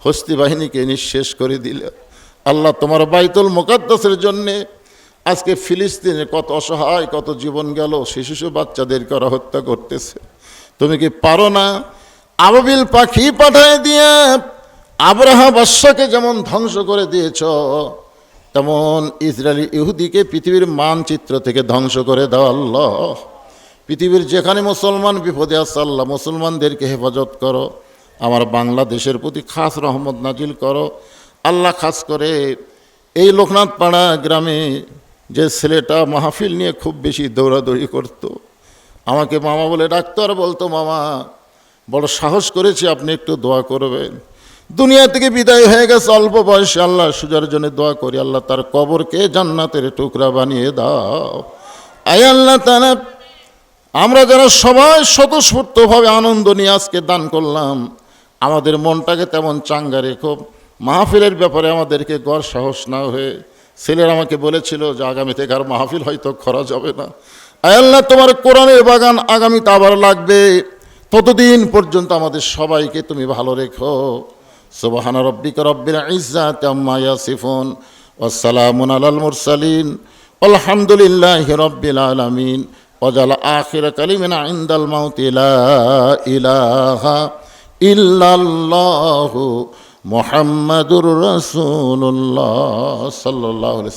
হস্তি বাহিনীকে নিঃশেষ করে দিলে। আল্লাহ তোমার বাইতুল মুকাদ্দাসের জন্যে আজকে ফিলিস্তিনে কত অসহায়, কত জীবন গেল, শিশু বাচ্চাদেরকে ওরা হত্যা করতেছে। তুমি কি পারো না আবাবিল পাখি পাঠায় দিয়ে আব্রাহা বাদশাকে যেমন ধ্বংস করে দিয়েছ, তেমন ইসরায়েলি ইহুদিকে পৃথিবীর মানচিত্র থেকে ধ্বংস করে দাও আল্লাহ। পৃথিবীর যেখানে মুসলমান বিপদে আছে আল্লাহ মুসলমানদেরকে হেফাজত করো। আমার বাংলাদেশের প্রতি খাস রহমত নাজিল করো আল্লাহ। খাস করে এই লোকনাথ পাড়া গ্রামে যে ছেলেটা মাহফিল নিয়ে খুব বেশি দৌড়াদৌড়ি করত, আমাকে মামা বলে ডাকতো আর বলতো, মামা বড় সাহস করেছি, আপনি একটু দোয়া করবেন। দুনিয়া থেকে বিদায় হয়ে গেছে অল্প বয়সে, আল্লাহ সুজার জন্য দোয়া করি, আল্লাহ তার কবরকে জান্নাতের টুকরা বানিয়ে দাও। আয় আল্লাহ তাআলা, আমরা যারা সবাই স্বতঃস্ফূর্তভাবে আনন্দ নিয়ে আজকে দান করলাম, আমাদের মনটাকে তেমন চাঙ্গা রেখো। মাহফিলের ব্যাপারে আমাদেরকে গড় সাহস না হয়ে, ছেলেরা আমাকে বলেছিল যে আগামী থেকে আর মাহফিল হয়তো করা যাবে না। আয় আল্লাহ, তোমার কোরআনের বাগান আগামীতে আবার লাগবে, ততদিন পর্যন্ত আমাদের সবাইকে তুমি ভালো রেখো। সুবহানা রাব্বিকা রাব্বিল ইজ্জাতি আম্মা ইয়াসিফুন ওয়া সালামুন আলাল মুরসালিন আলহামদুলিল্লাহি রাব্বিল আলামিন। ওয়াজাল আখির কালিমানা ইনদাল মাউতি লা ইলাহা ইল্লাল্লাহু মুহাম্মাদুর রাসূলুল্লাহ সাল্লাল্লাহু আলাইহি